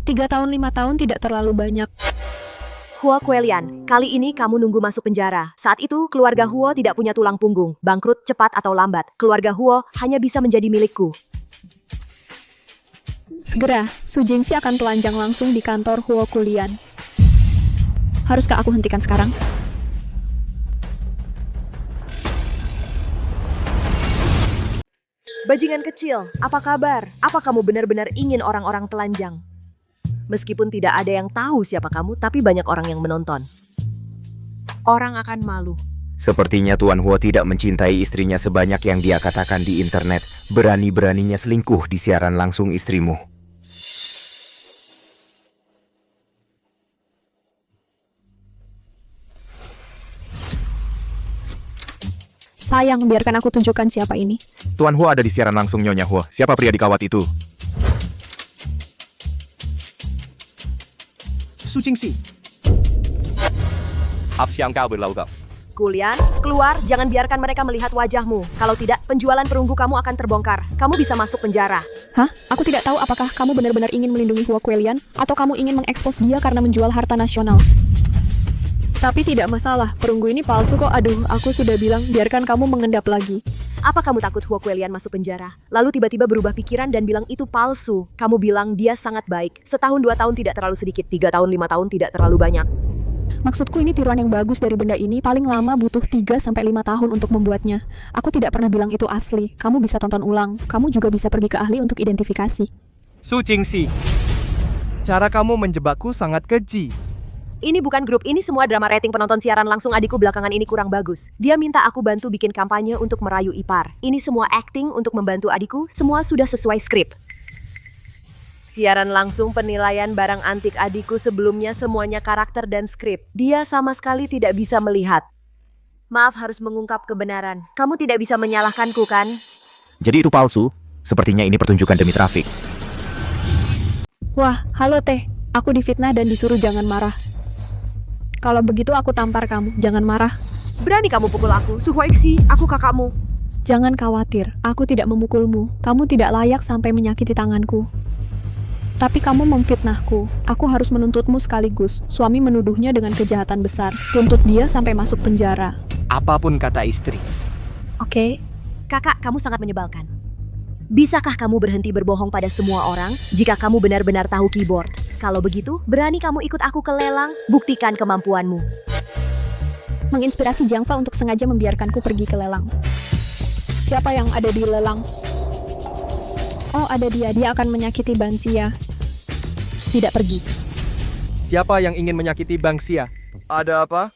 3 tahun 5 tahun tidak terlalu banyak. Huoquelian, kali ini kamu nunggu masuk penjara. Saat itu keluarga Huo tidak punya tulang punggung. Bangkrut cepat atau lambat. Keluarga Huo hanya bisa menjadi milikku. Segera, Su Jingxi akan telanjang langsung di kantor Huoquelian. Haruskah aku hentikan sekarang? Bajingan kecil, apa kabar? Apa kamu benar-benar ingin orang-orang telanjang? Meskipun tidak ada yang tahu siapa kamu, tapi banyak orang yang menonton. Orang akan malu. Sepertinya Tuan Huo tidak mencintai istrinya sebanyak yang dia katakan di internet. Berani-beraninya selingkuh di siaran langsung istrimu. Sayang, biarkan aku tunjukkan siapa ini. Tuan Huo ada di siaran langsung, Nyonya Huo. Siapa pria di kawat itu? Su Jingxi. Kulian, keluar, jangan biarkan mereka melihat wajahmu. Kalau tidak, penjualan perunggu kamu akan terbongkar. Kamu bisa masuk penjara. Hah? Aku tidak tahu apakah kamu benar-benar ingin melindungi Huoquelian atau kamu ingin mengekspos dia karena menjual harta nasional. Tapi tidak masalah, perunggu ini palsu kok. Aduh, aku sudah bilang, biarkan kamu mengendap lagi. Apa kamu takut Huoquelian masuk penjara? Lalu tiba-tiba berubah pikiran dan bilang itu palsu. Kamu bilang dia sangat baik. Setahun 2 tahun tidak terlalu sedikit, 3 tahun 5 tahun tidak terlalu banyak. Maksudku ini tiruan yang bagus dari benda ini paling lama butuh 3-5 tahun untuk membuatnya. Aku tidak pernah bilang itu asli. Kamu bisa tonton ulang. Kamu juga bisa pergi ke ahli untuk identifikasi. Su Jingxi, cara kamu menjebakku sangat keji. Ini bukan grup, ini semua drama rating penonton siaran langsung adikku belakangan ini kurang bagus. Dia minta aku bantu bikin kampanye untuk merayu ipar. Ini semua acting untuk membantu adikku, semua sudah sesuai skrip. Siaran langsung penilaian barang antik adikku sebelumnya semuanya karakter dan skrip. Dia sama sekali tidak bisa melihat. Maaf harus mengungkap kebenaran. Kamu tidak bisa menyalahkanku kan? Jadi itu palsu? Sepertinya ini pertunjukan demi trafik. Wah, halo Teh. Aku difitnah dan disuruh jangan marah. Kalau begitu aku tampar kamu, jangan marah. Berani kamu pukul aku, Su Huaixi, aku kakakmu. Jangan khawatir, aku tidak memukulmu. Kamu tidak layak sampai menyakiti tanganku. Tapi kamu memfitnahku. Aku harus menuntutmu sekaligus. Suami menuduhnya dengan kejahatan besar. Tuntut dia sampai masuk penjara. Apapun kata istri. Oke. Kakak, kamu sangat menyebalkan. Bisakah kamu berhenti berbohong pada semua orang jika kamu benar-benar tahu keyboard? Kalau begitu, berani kamu ikut aku ke lelang? Buktikan kemampuanmu. Menginspirasi Jiangfa untuk sengaja membiarkanku pergi ke lelang. Siapa yang ada di lelang? Oh, ada dia. Dia akan menyakiti Bansia. Tidak pergi. Siapa yang ingin menyakiti Bangsia? Ada apa?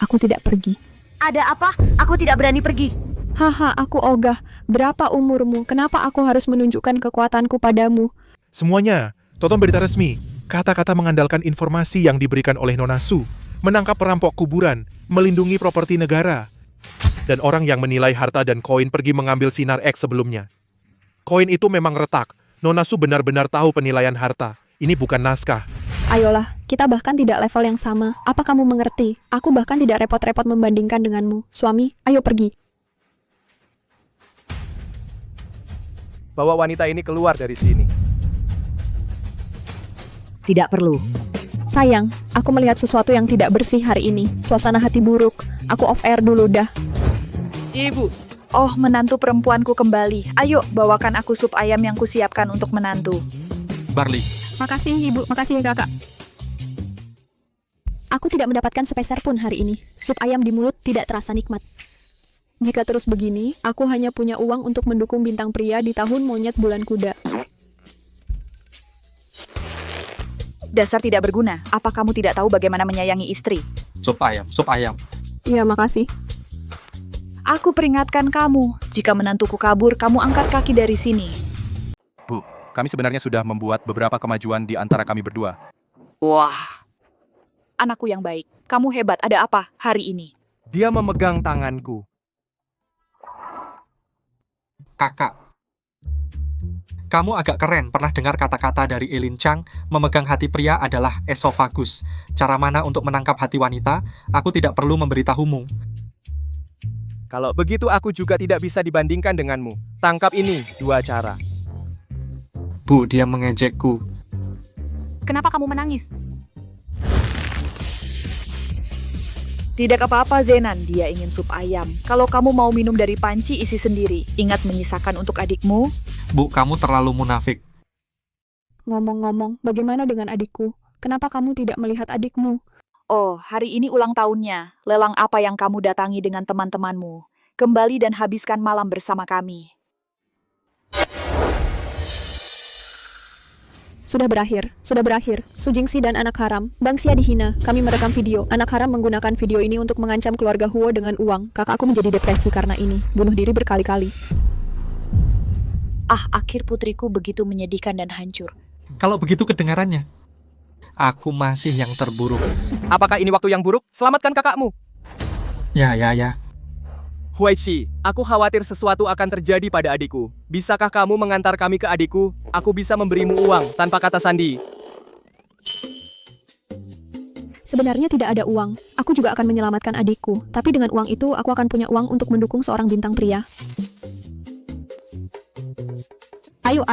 Aku tidak pergi. Ada apa? Aku tidak berani pergi. Haha, aku ogah. Berapa umurmu? Kenapa aku harus menunjukkan kekuatanku padamu? Semuanya, tonton berita resmi. Kata-kata mengandalkan informasi yang diberikan oleh Nona Su, menangkap perampok kuburan, melindungi properti negara, dan orang yang menilai harta dan koin pergi mengambil sinar X sebelumnya. Koin itu memang retak. Nona Su benar-benar tahu penilaian harta. Ini bukan naskah. Ayolah, kita bahkan tidak level yang sama. Apa kamu mengerti? Aku bahkan tidak repot-repot membandingkan denganmu. Suami, ayo pergi. Bawa wanita ini keluar dari sini. Tidak perlu. Sayang, aku melihat sesuatu yang tidak bersih hari ini. Suasana hati buruk. Aku off air dulu dah. Ibu. Oh, menantu perempuanku kembali. Ayo, bawakan aku sup ayam yang kusiapkan untuk menantu. Barley. Makasih ibu, makasih kakak. Aku tidak mendapatkan sepeser pun hari ini. Sup ayam di mulut tidak terasa nikmat. Jika terus begini, aku hanya punya uang untuk mendukung bintang pria di tahun monyet bulan kuda. Dasar tidak berguna. Apa kamu tidak tahu bagaimana menyayangi istri? Sup ayam, sup ayam. Iya, makasih. Aku peringatkan kamu. Jika menantuku kabur, kamu angkat kaki dari sini. Bu, kami sebenarnya sudah membuat beberapa kemajuan di antara kami berdua. Wah. Anakku yang baik. Kamu hebat. Ada apa hari ini? Dia memegang tanganku. Kakak. Kamu agak keren, pernah dengar kata-kata dari Elin Chang, memegang hati pria adalah esofagus. Cara mana untuk menangkap hati wanita? Aku tidak perlu memberitahumu. Kalau begitu aku juga tidak bisa dibandingkan denganmu. Tangkap ini, 2 cara. Bu, dia mengejekku. Kenapa kamu menangis? Tidak apa-apa, Zenan. Dia ingin sup ayam. Kalau kamu mau minum dari panci, isi sendiri. Ingat menyisakan untuk adikmu. Bu, kamu terlalu munafik. Ngomong-ngomong, bagaimana dengan adikku? Kenapa kamu tidak melihat adikmu? Oh, hari ini ulang tahunnya. Lelang apa yang kamu datangi dengan teman-temanmu? Kembali dan habiskan malam bersama kami. Sudah berakhir. Su Jingxi dan anak haram. Bang Xia dihina. Kami merekam video. Anak haram menggunakan video ini untuk mengancam keluarga Huo dengan uang. Kakakku menjadi depresi karena ini. Bunuh diri berkali-kali. Ah, akhir putriku begitu menyedihkan dan hancur. Kalau begitu kedengarannya. Aku masih yang terburuk. Apakah ini waktu yang buruk? Selamatkan kakakmu. Ya. Huaishi, aku khawatir sesuatu akan terjadi pada adikku. Bisakah kamu mengantar kami ke adikku? Aku bisa memberimu uang tanpa kata sandi. Sebenarnya tidak ada uang. Aku juga akan menyelamatkan adikku. Tapi dengan uang itu, aku akan punya uang untuk mendukung seorang bintang pria. Ayo.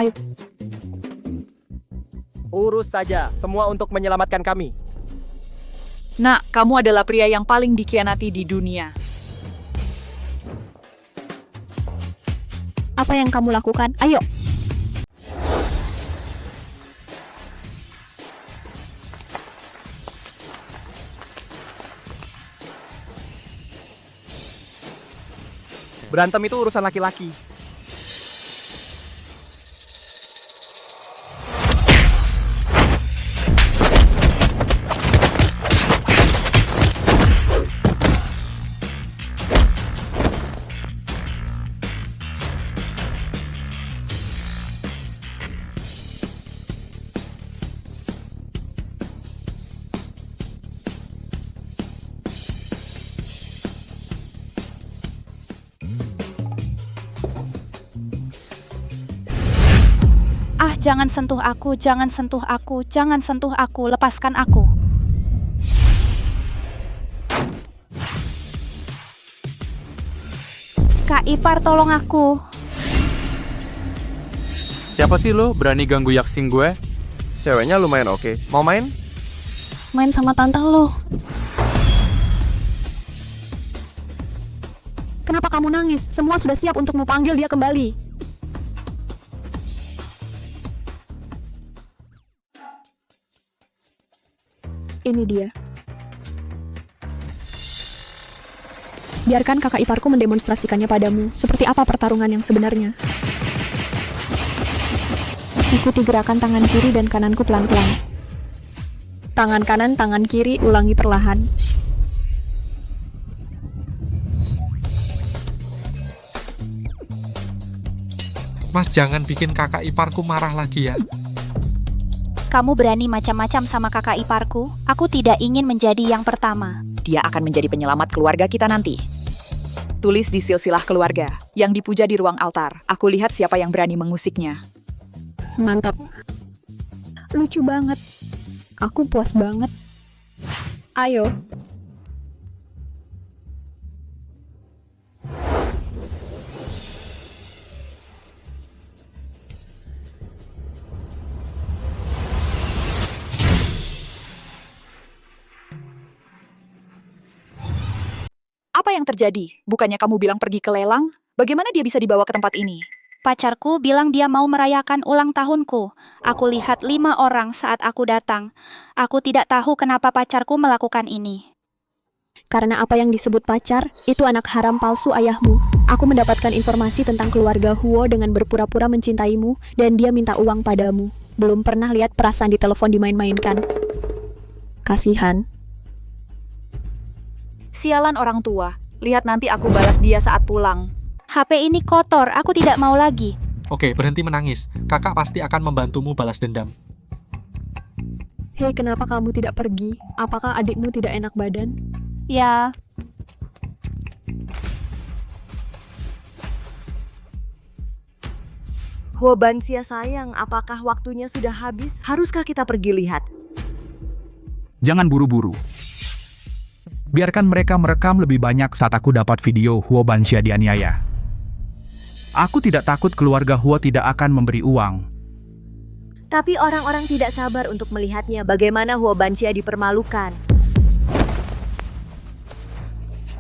Urus saja, semua untuk menyelamatkan kami. Nak, kamu adalah pria yang paling dikhianati di dunia. Apa yang kamu lakukan? Ayo. Berantem itu urusan laki-laki. Ah, jangan sentuh aku, jangan sentuh aku, jangan sentuh aku, lepaskan aku. Kak Ipar, tolong aku. Siapa sih lo berani ganggu yaksing gue? Ceweknya lumayan oke. Mau main? Main sama tante lo. Kenapa kamu nangis? Semua sudah siap untuk memanggil dia kembali. Ini dia. Biarkan kakak iparku mendemonstrasikannya padamu. Seperti apa pertarungan yang sebenarnya. Ikuti gerakan tangan kiri dan kananku pelan-pelan. Tangan kanan, tangan kiri, ulangi perlahan. Mas jangan bikin kakak iparku marah lagi ya. Kamu berani macam-macam sama kakak iparku? Aku tidak ingin menjadi yang pertama. Dia akan menjadi penyelamat keluarga kita nanti. Tulis di silsilah keluarga, yang dipuja di ruang altar. Aku lihat siapa yang berani mengusiknya. Mantap. Lucu banget. Aku puas banget. Ayo. Apa yang terjadi? Bukannya kamu bilang pergi ke lelang? Bagaimana dia bisa dibawa ke tempat ini? Pacarku bilang dia mau merayakan ulang tahunku. Aku lihat 5 orang saat aku datang. Aku tidak tahu kenapa pacarku melakukan ini. Karena apa yang disebut pacar, itu anak haram palsu ayahmu. Aku mendapatkan informasi tentang keluarga Huo dengan berpura-pura mencintaimu, dan dia minta uang padamu. Belum pernah lihat perasaan di telepon dimain-mainkan. Kasihan. Sialan orang tua. Lihat nanti aku balas dia saat pulang. HP ini kotor, aku tidak mau lagi. Oke, berhenti menangis. Kakak pasti akan membantumu balas dendam. Hei, kenapa kamu tidak pergi? Apakah adikmu tidak enak badan? Ya. Huobansia sayang, apakah waktunya sudah habis? Haruskah kita pergi lihat? Jangan buru-buru. Biarkan mereka merekam lebih banyak saat aku dapat video Huo Banxia dianiaya. Aku tidak takut keluarga Huo tidak akan memberi uang. Tapi orang-orang tidak sabar untuk melihatnya bagaimana Huobansia dipermalukan.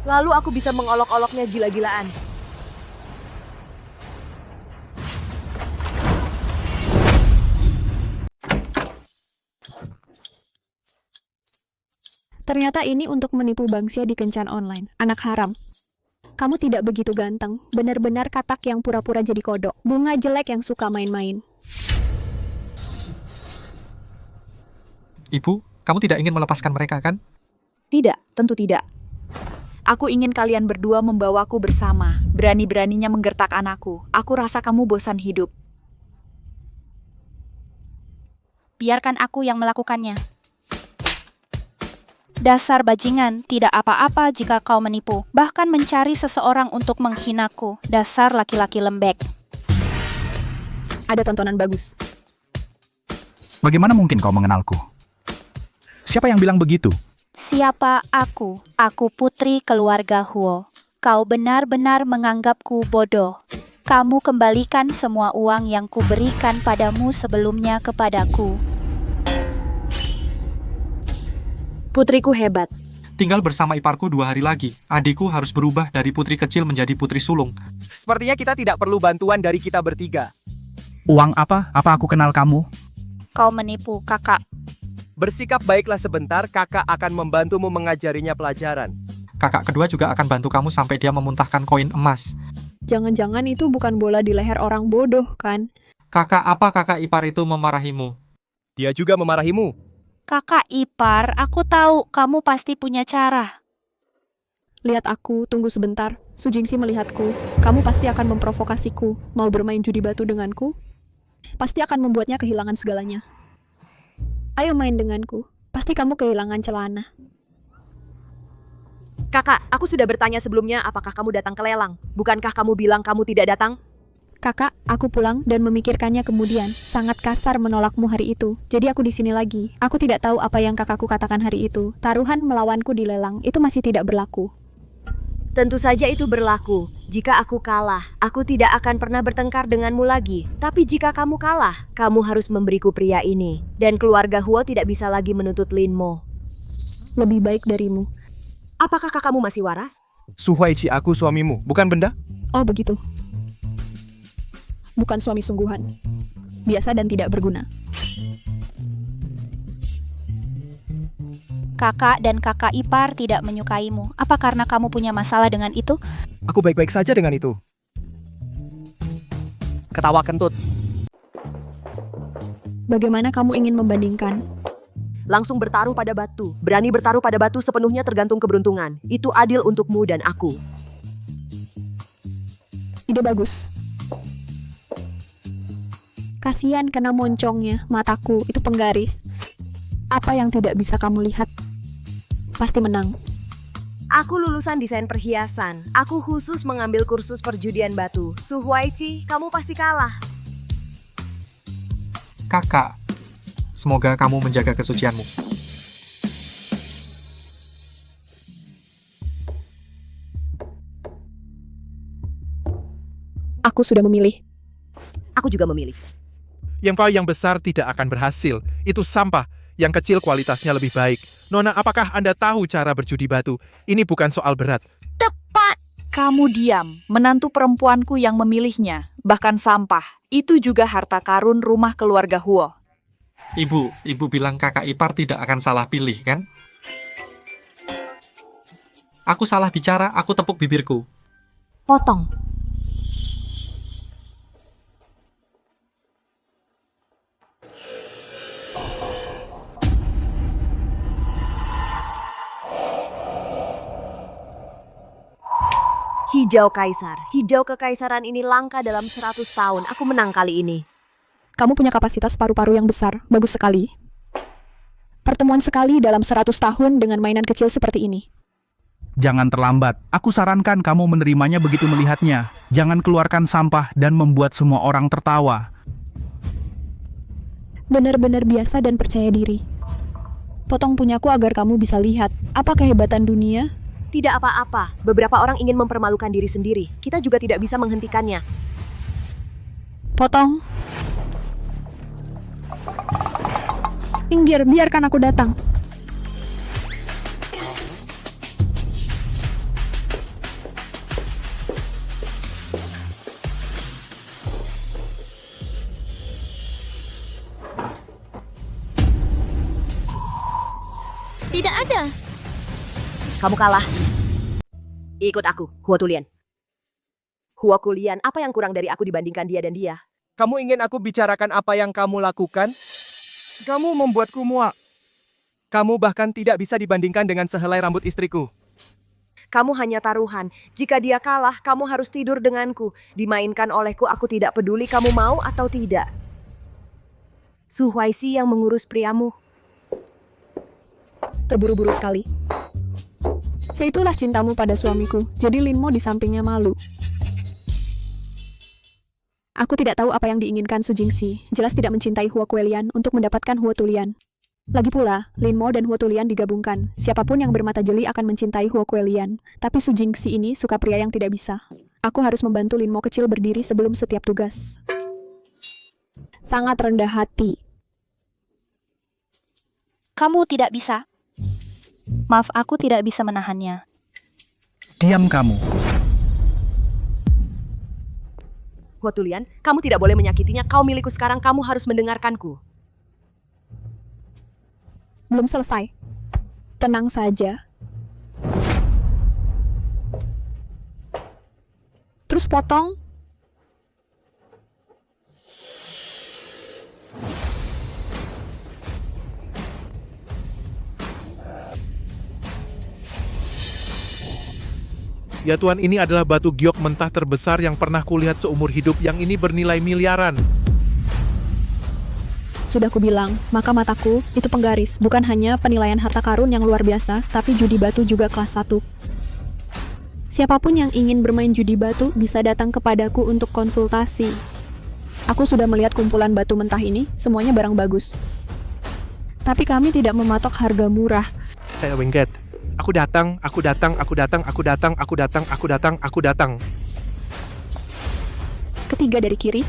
Lalu aku bisa mengolok-oloknya gila-gilaan. Ternyata ini untuk menipu Bangsia di kencan online. Anak haram. Kamu tidak begitu ganteng. Benar-benar katak yang pura-pura jadi kodok. Bunga jelek yang suka main-main. Ibu, kamu tidak ingin melepaskan mereka kan? Tidak, tentu tidak. Aku ingin kalian berdua membawaku bersama. Berani-beraninya menggertak anakku. Aku rasa kamu bosan hidup. Biarkan aku yang melakukannya. Dasar bajingan, tidak apa-apa jika kau menipu. Bahkan mencari seseorang untuk menghinaku. Dasar laki-laki lembek. Ada tontonan bagus. Bagaimana mungkin kau mengenalku? Siapa yang bilang begitu? Siapa aku? Aku putri keluarga Huo. Kau benar-benar menganggapku bodoh. Kamu kembalikan semua uang yang kuberikan padamu sebelumnya kepadaku. Putriku hebat. Tinggal bersama iparku 2 hari lagi. Adikku harus berubah dari putri kecil menjadi putri sulung. Sepertinya kita tidak perlu bantuan dari kita bertiga. Uang apa? Apa aku kenal kamu? Kau menipu, kakak. Bersikap baiklah sebentar, kakak akan membantumu mengajarinya pelajaran. Kakak kedua juga akan bantu kamu sampai dia memuntahkan koin emas. Jangan-jangan itu bukan bola di leher orang bodoh, kan? Kakak apa kakak ipar itu memarahimu? Dia juga memarahimu. Kakak ipar, aku tahu kamu pasti punya cara. Lihat aku, tunggu sebentar. Su Jingxi melihatku. Kamu pasti akan memprovokasiku. Mau bermain judi batu denganku? Pasti akan membuatnya kehilangan segalanya. Ayo main denganku. Pasti kamu kehilangan celana. Kakak, aku sudah bertanya sebelumnya apakah kamu datang ke lelang. Bukankah kamu bilang kamu tidak datang? Kakak, aku pulang dan memikirkannya kemudian. Sangat kasar menolakmu hari itu. Jadi aku di sini lagi. Aku tidak tahu apa yang kakakku katakan hari itu. Taruhan melawanku di lelang, itu masih tidak berlaku. Tentu saja itu berlaku. Jika aku kalah, aku tidak akan pernah bertengkar denganmu lagi. Tapi jika kamu kalah, kamu harus memberiku pria ini. Dan keluarga Huo tidak bisa lagi menuntut Lin Mo. Lebih baik darimu. Apakah kakakmu masih waras? Su Huaiqi aku suamimu, bukan benda? Oh begitu. Bukan suami sungguhan. Biasa dan tidak berguna. Kakak dan kakak ipar tidak menyukaimu. Apa karena kamu punya masalah dengan itu? Aku baik-baik saja dengan itu. Ketawa kentut. Bagaimana kamu ingin membandingkan? Langsung bertaruh pada batu. Berani bertaruh pada batu sepenuhnya tergantung keberuntungan. Itu adil untukmu dan aku. Ide bagus. Kasihan kena moncongnya, mataku itu penggaris. Apa yang tidak bisa kamu lihat? Pasti menang. Aku lulusan desain perhiasan. Aku khusus mengambil kursus perjudian batu. Su Huaiqi, kamu pasti kalah. Kakak, semoga kamu menjaga kesucianmu. Aku sudah memilih. Aku juga memilih. Yang besar tidak akan berhasil. Itu sampah. Yang kecil kualitasnya lebih baik. Nona, apakah Anda tahu cara berjudi batu? Ini bukan soal berat. Tepat! Kamu diam. Menantu perempuanku yang memilihnya. Bahkan sampah. Itu juga harta karun rumah keluarga Huo. Ibu bilang kakak ipar tidak akan salah pilih, kan? Aku salah bicara, aku tepuk bibirku. Potong. Hijau Kaisar. Hijau kekaisaran ini langka dalam 100 tahun. Aku menang kali ini. Kamu punya kapasitas paru-paru yang besar. Bagus sekali. Pertemuan sekali dalam 100 tahun dengan mainan kecil seperti ini. Jangan terlambat. Aku sarankan kamu menerimanya begitu melihatnya. Jangan keluarkan sampah dan membuat semua orang tertawa. Benar-benar biasa dan percaya diri. Potong punyaku agar kamu bisa lihat apa kehebatan dunia. Tidak apa-apa. Beberapa orang ingin mempermalukan diri sendiri. Kita juga tidak bisa menghentikannya. Potong. Minggir, biarkan aku datang. Tidak ada. Kamu kalah. Ikut aku, Huo Tulian. Huo Kulian, apa yang kurang dari aku dibandingkan dia dan dia? Kamu ingin aku bicarakan apa yang kamu lakukan? Kamu membuatku muak. Kamu bahkan tidak bisa dibandingkan dengan sehelai rambut istriku. Kamu hanya taruhan. Jika dia kalah, kamu harus tidur denganku. Dimainkan olehku, aku tidak peduli kamu mau atau tidak. Su Huaiqi yang mengurus priamu. Terburu-buru sekali. Seitulah cintamu pada suamiku, jadi Linmo di sampingnya malu. Aku tidak tahu apa yang diinginkan Su Jingxi, jelas tidak mencintai Huo Kuelian untuk mendapatkan Huo Tulian. Lagi pula, Linmo dan Huo Tulian digabungkan. Siapapun yang bermata jeli akan mencintai Huo Kuelian, tapi Su Jingxi ini suka pria yang tidak bisa. Aku harus membantu Linmo kecil berdiri sebelum setiap tugas. Sangat rendah hati. Kamu tidak bisa. Maaf, aku tidak bisa menahannya. Diam kamu. Huo Tulian, kamu tidak boleh menyakitinya. Kau milikku sekarang, kamu harus mendengarkanku. Belum selesai. Tenang saja. Terus potong. Ya Tuhan, ini adalah batu giok mentah terbesar yang pernah kulihat seumur hidup. Yang ini bernilai miliaran. Sudah kubilang, maka mataku itu penggaris, bukan hanya penilaian harta karun yang luar biasa, tapi judi batu juga kelas 1. Siapapun yang ingin bermain judi batu bisa datang kepadaku untuk konsultasi. Aku sudah melihat kumpulan batu mentah ini, semuanya barang bagus. Tapi kami tidak mematok harga murah. Saya Wingget. Aku datang, aku datang, aku datang, aku datang, aku datang, aku datang, aku datang. Ketiga dari kiri.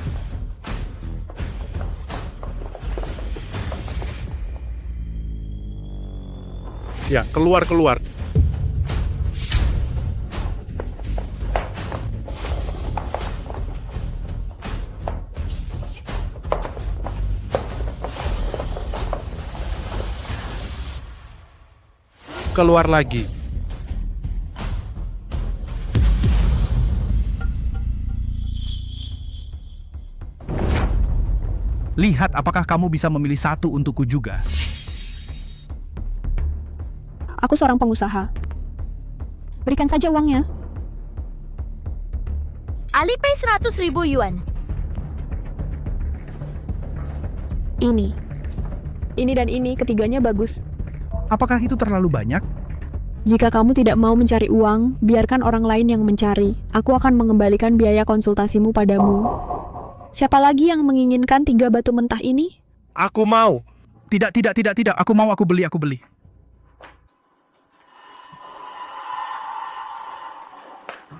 Ya, keluar. Keluar lagi. Lihat apakah kamu bisa memilih satu untukku juga. Aku seorang pengusaha. Berikan saja uangnya. Alipay 100.000 yuan. Ini dan ini, ketiganya bagus. Apakah itu terlalu banyak? Jika kamu tidak mau mencari uang, biarkan orang lain yang mencari. Aku akan mengembalikan biaya konsultasimu padamu. Siapa lagi yang menginginkan 3 batu mentah ini? Aku mau. Tidak. Aku mau, aku beli.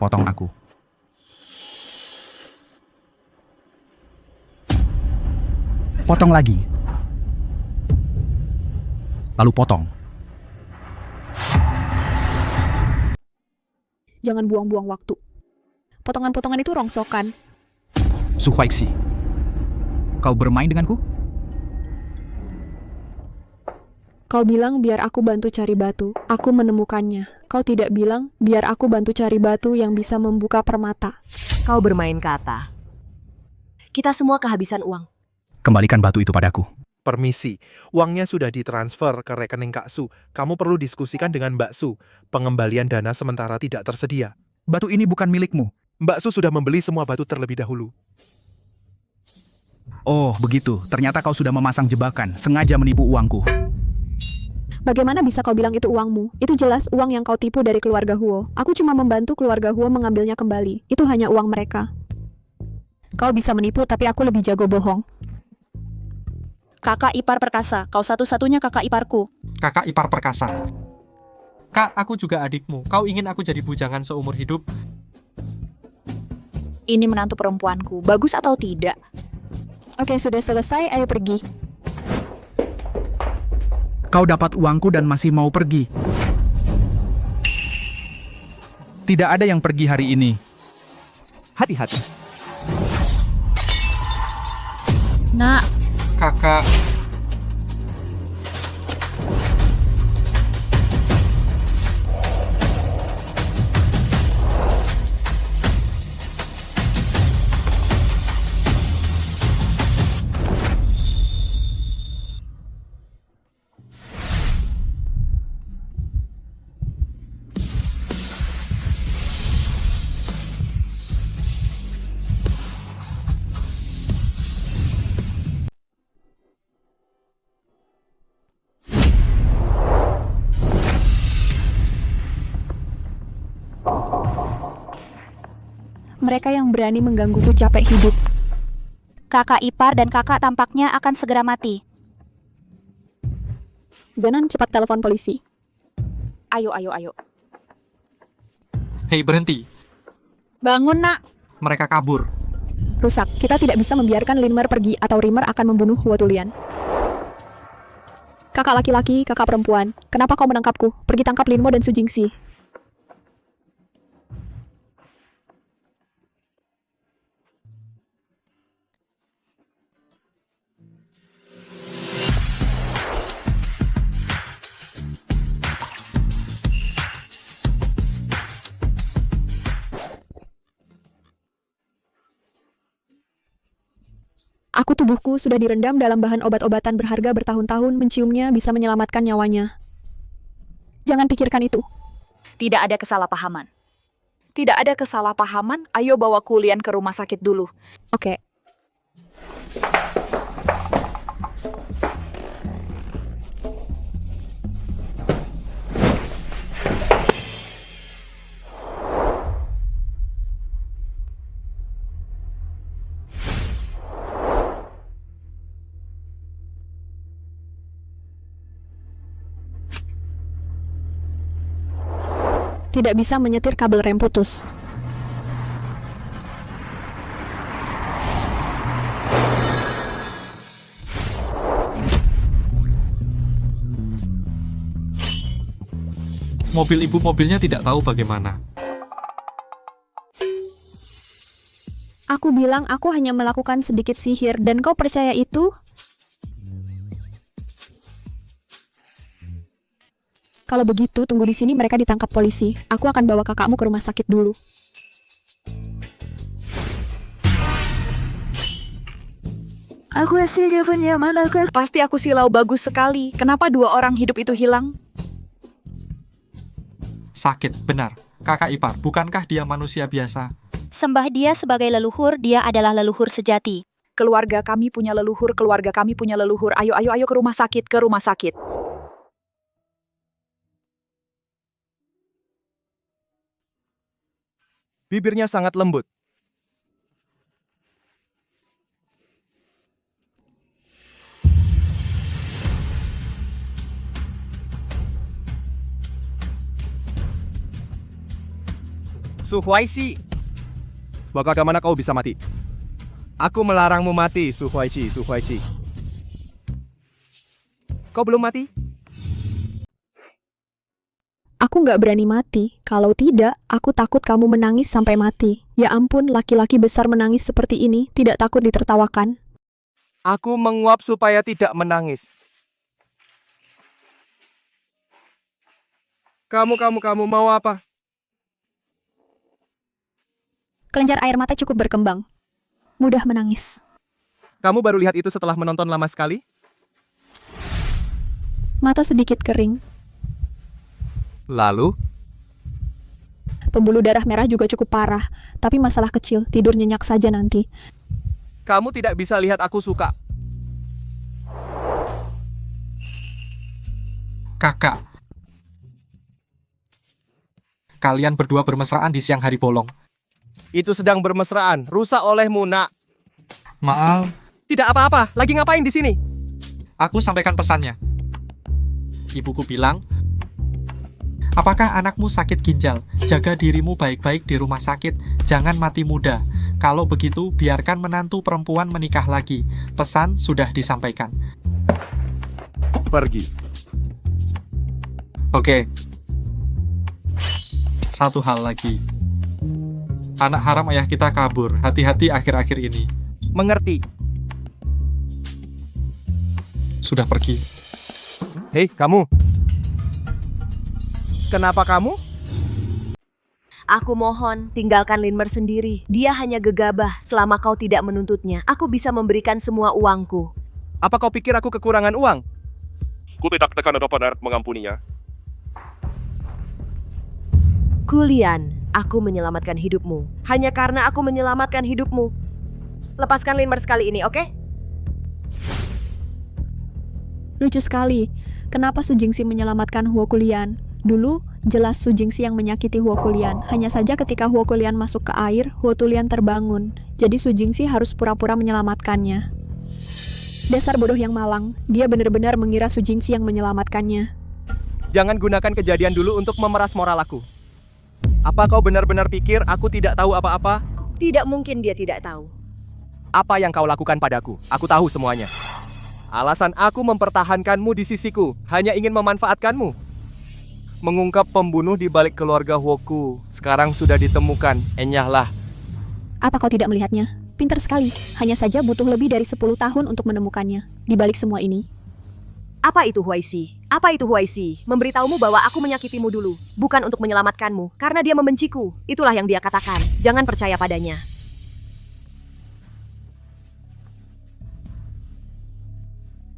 Potong aku. Potong lagi. Lalu potong. Jangan buang-buang waktu. Potongan-potongan itu rongsokan. Su Huaixi, kau bermain denganku? Kau bilang biar aku bantu cari batu. Aku menemukannya. Kau tidak bilang biar aku bantu cari batu yang bisa membuka permata. Kau bermain kata. Kita semua kehabisan uang. Kembalikan batu itu padaku. Permisi, uangnya sudah ditransfer ke rekening Kak Su. Kamu perlu diskusikan dengan Mbak Su. Pengembalian dana sementara tidak tersedia. Batu ini bukan milikmu. Mbak Su sudah membeli semua batu terlebih dahulu. Oh, begitu. Ternyata kau sudah memasang jebakan, sengaja menipu uangku. Bagaimana bisa kau bilang itu uangmu? Itu jelas uang yang kau tipu dari keluarga Huo. Aku cuma membantu keluarga Huo mengambilnya kembali. Itu hanya uang mereka. Kau bisa menipu, tapi aku lebih jago bohong. Kakak ipar perkasa, kau satu-satunya kakak iparku. Kakak ipar perkasa. Kak, aku juga adikmu. Kau ingin aku jadi bujangan seumur hidup? Ini menantu perempuanku, bagus atau tidak? Oke, sudah selesai, ayo pergi. Kau dapat uangku dan masih mau pergi. Tidak ada yang pergi hari ini. Hati-hati. Nak, Kakak, Mereka yang berani menggangguku capek hidup. kakak ipar dan kakak tampaknya akan segera mati. Zenan, cepat telepon polisi. Ayo. hei berhenti. Bangun, Nak. Mereka kabur. Rusak, kita tidak bisa membiarkan Linmer pergi atau Rimmer akan membunuh Huo Tulian. Kakak laki-laki, kakak perempuan, kenapa kau menangkapku? Pergi tangkap Linmo dan Su Jingxi. Aku tubuhku sudah direndam dalam bahan obat-obatan berharga bertahun-tahun, menciumnya bisa menyelamatkan nyawanya. Jangan pikirkan itu. Tidak ada kesalahpahaman. Tidak ada kesalahpahaman, ayo bawa Kulian ke rumah sakit dulu. Oke. Tidak bisa menyetir kabel rem putus. Mobil ibu mobilnya tidak tahu bagaimana. Aku bilang aku hanya melakukan sedikit sihir dan kau percaya itu? Kalau begitu, tunggu di sini, mereka ditangkap polisi. Aku akan bawa kakakmu ke rumah sakit dulu. Aku hasilnya punya mana kan? Pasti aku silau bagus sekali. Kenapa 2 orang hidup itu hilang? Sakit, benar. Kakak ipar, bukankah dia manusia biasa? Sembah dia sebagai leluhur, dia adalah leluhur sejati. Keluarga kami punya leluhur, keluarga kami punya leluhur. Ayo, ayo, ayo ke rumah sakit, ke rumah sakit. Bibirnya sangat lembut. Su Huaishi, bagaimana kau bisa mati? Aku melarangmu mati, Su Huaishi, Su Huaishi. Kau belum mati? Aku nggak berani mati. Kalau tidak, aku takut kamu menangis sampai mati. Ya ampun, laki-laki besar menangis seperti ini, tidak takut ditertawakan. Aku menguap supaya tidak menangis. Kamu mau apa? Kelenjar air mata cukup berkembang. Mudah menangis. Kamu baru lihat itu setelah menonton lama sekali? Mata sedikit kering. Lalu? Pembuluh darah merah juga cukup parah. Tapi masalah kecil, tidur nyenyak saja nanti. Kamu tidak bisa lihat aku suka. Kakak. Kalian berdua bermesraan di siang hari bolong. Itu sedang bermesraan, rusak olehmu, nak. Maaf. Tidak apa-apa, lagi ngapain di sini? Aku sampaikan pesannya. Ibuku bilang, apakah anakmu sakit ginjal? Jaga dirimu baik-baik di rumah sakit, jangan mati muda. Kalau begitu, biarkan menantu perempuan menikah lagi. Pesan sudah disampaikan. Pergi. Oke. Satu hal lagi. Anak haram ayah kita kabur. Hati-hati akhir-akhir ini. Mengerti. Sudah pergi. Hei, kamu. Kenapa kamu? Aku mohon, tinggalkan Linmer sendiri. Dia hanya gegabah selama kau tidak menuntutnya. Aku bisa memberikan semua uangku. Apa kau pikir aku kekurangan uang? Ku tidak akan dapat mengampuninya. Kulian, aku menyelamatkan hidupmu. Hanya karena aku menyelamatkan hidupmu. Lepaskan Linmer sekali ini, oke? Lucu sekali. Kenapa Su Jingxi menyelamatkan Huo Kulian? Dulu, jelas Su Jingxi yang menyakiti Huo Kulian. Hanya saja ketika Huo Kulian masuk ke air, Huo Tulian terbangun. Jadi Su Jingxi harus pura-pura menyelamatkannya. Dasar bodoh yang malang. Dia benar-benar mengira Su Jingxi yang menyelamatkannya. Jangan gunakan kejadian dulu untuk memeras moral aku. Apa kau benar-benar pikir aku tidak tahu apa-apa? Tidak mungkin dia tidak tahu. Apa yang kau lakukan padaku? Aku tahu semuanya. Alasan aku mempertahankanmu di sisiku hanya ingin memanfaatkanmu. Mengungkap pembunuh di balik keluarga Huoku sekarang sudah ditemukan. Enyahlah. Apa kau tidak melihatnya? Pintar sekali. Hanya saja butuh lebih dari 10 tahun untuk menemukannya. Di balik semua ini. Apa itu Huaishi? Apa itu Huaishi? Memberitahumu bahwa aku menyakitimu dulu, bukan untuk menyelamatkanmu, karena dia membenciku. Itulah yang dia katakan. Jangan percaya padanya.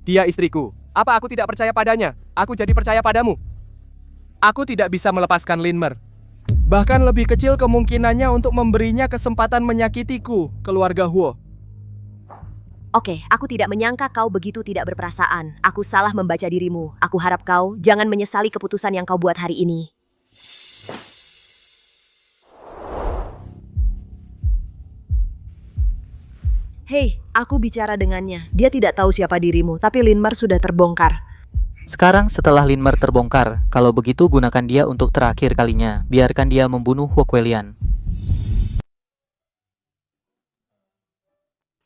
Dia istriku. Apa aku tidak percaya padanya? Aku jadi percaya padamu. Aku tidak bisa melepaskan Linmer. Bahkan lebih kecil kemungkinannya untuk memberinya kesempatan menyakitiku, keluarga Huo. Oke, aku tidak menyangka kau begitu tidak berperasaan. Aku salah membaca dirimu. Aku harap kau jangan menyesali keputusan yang kau buat hari ini. Hei, aku bicara dengannya. Dia tidak tahu siapa dirimu, tapi Linmer sudah terbongkar. Sekarang setelah Linmer terbongkar, kalau begitu gunakan dia untuk terakhir kalinya. Biarkan dia membunuh Huo Kuelian.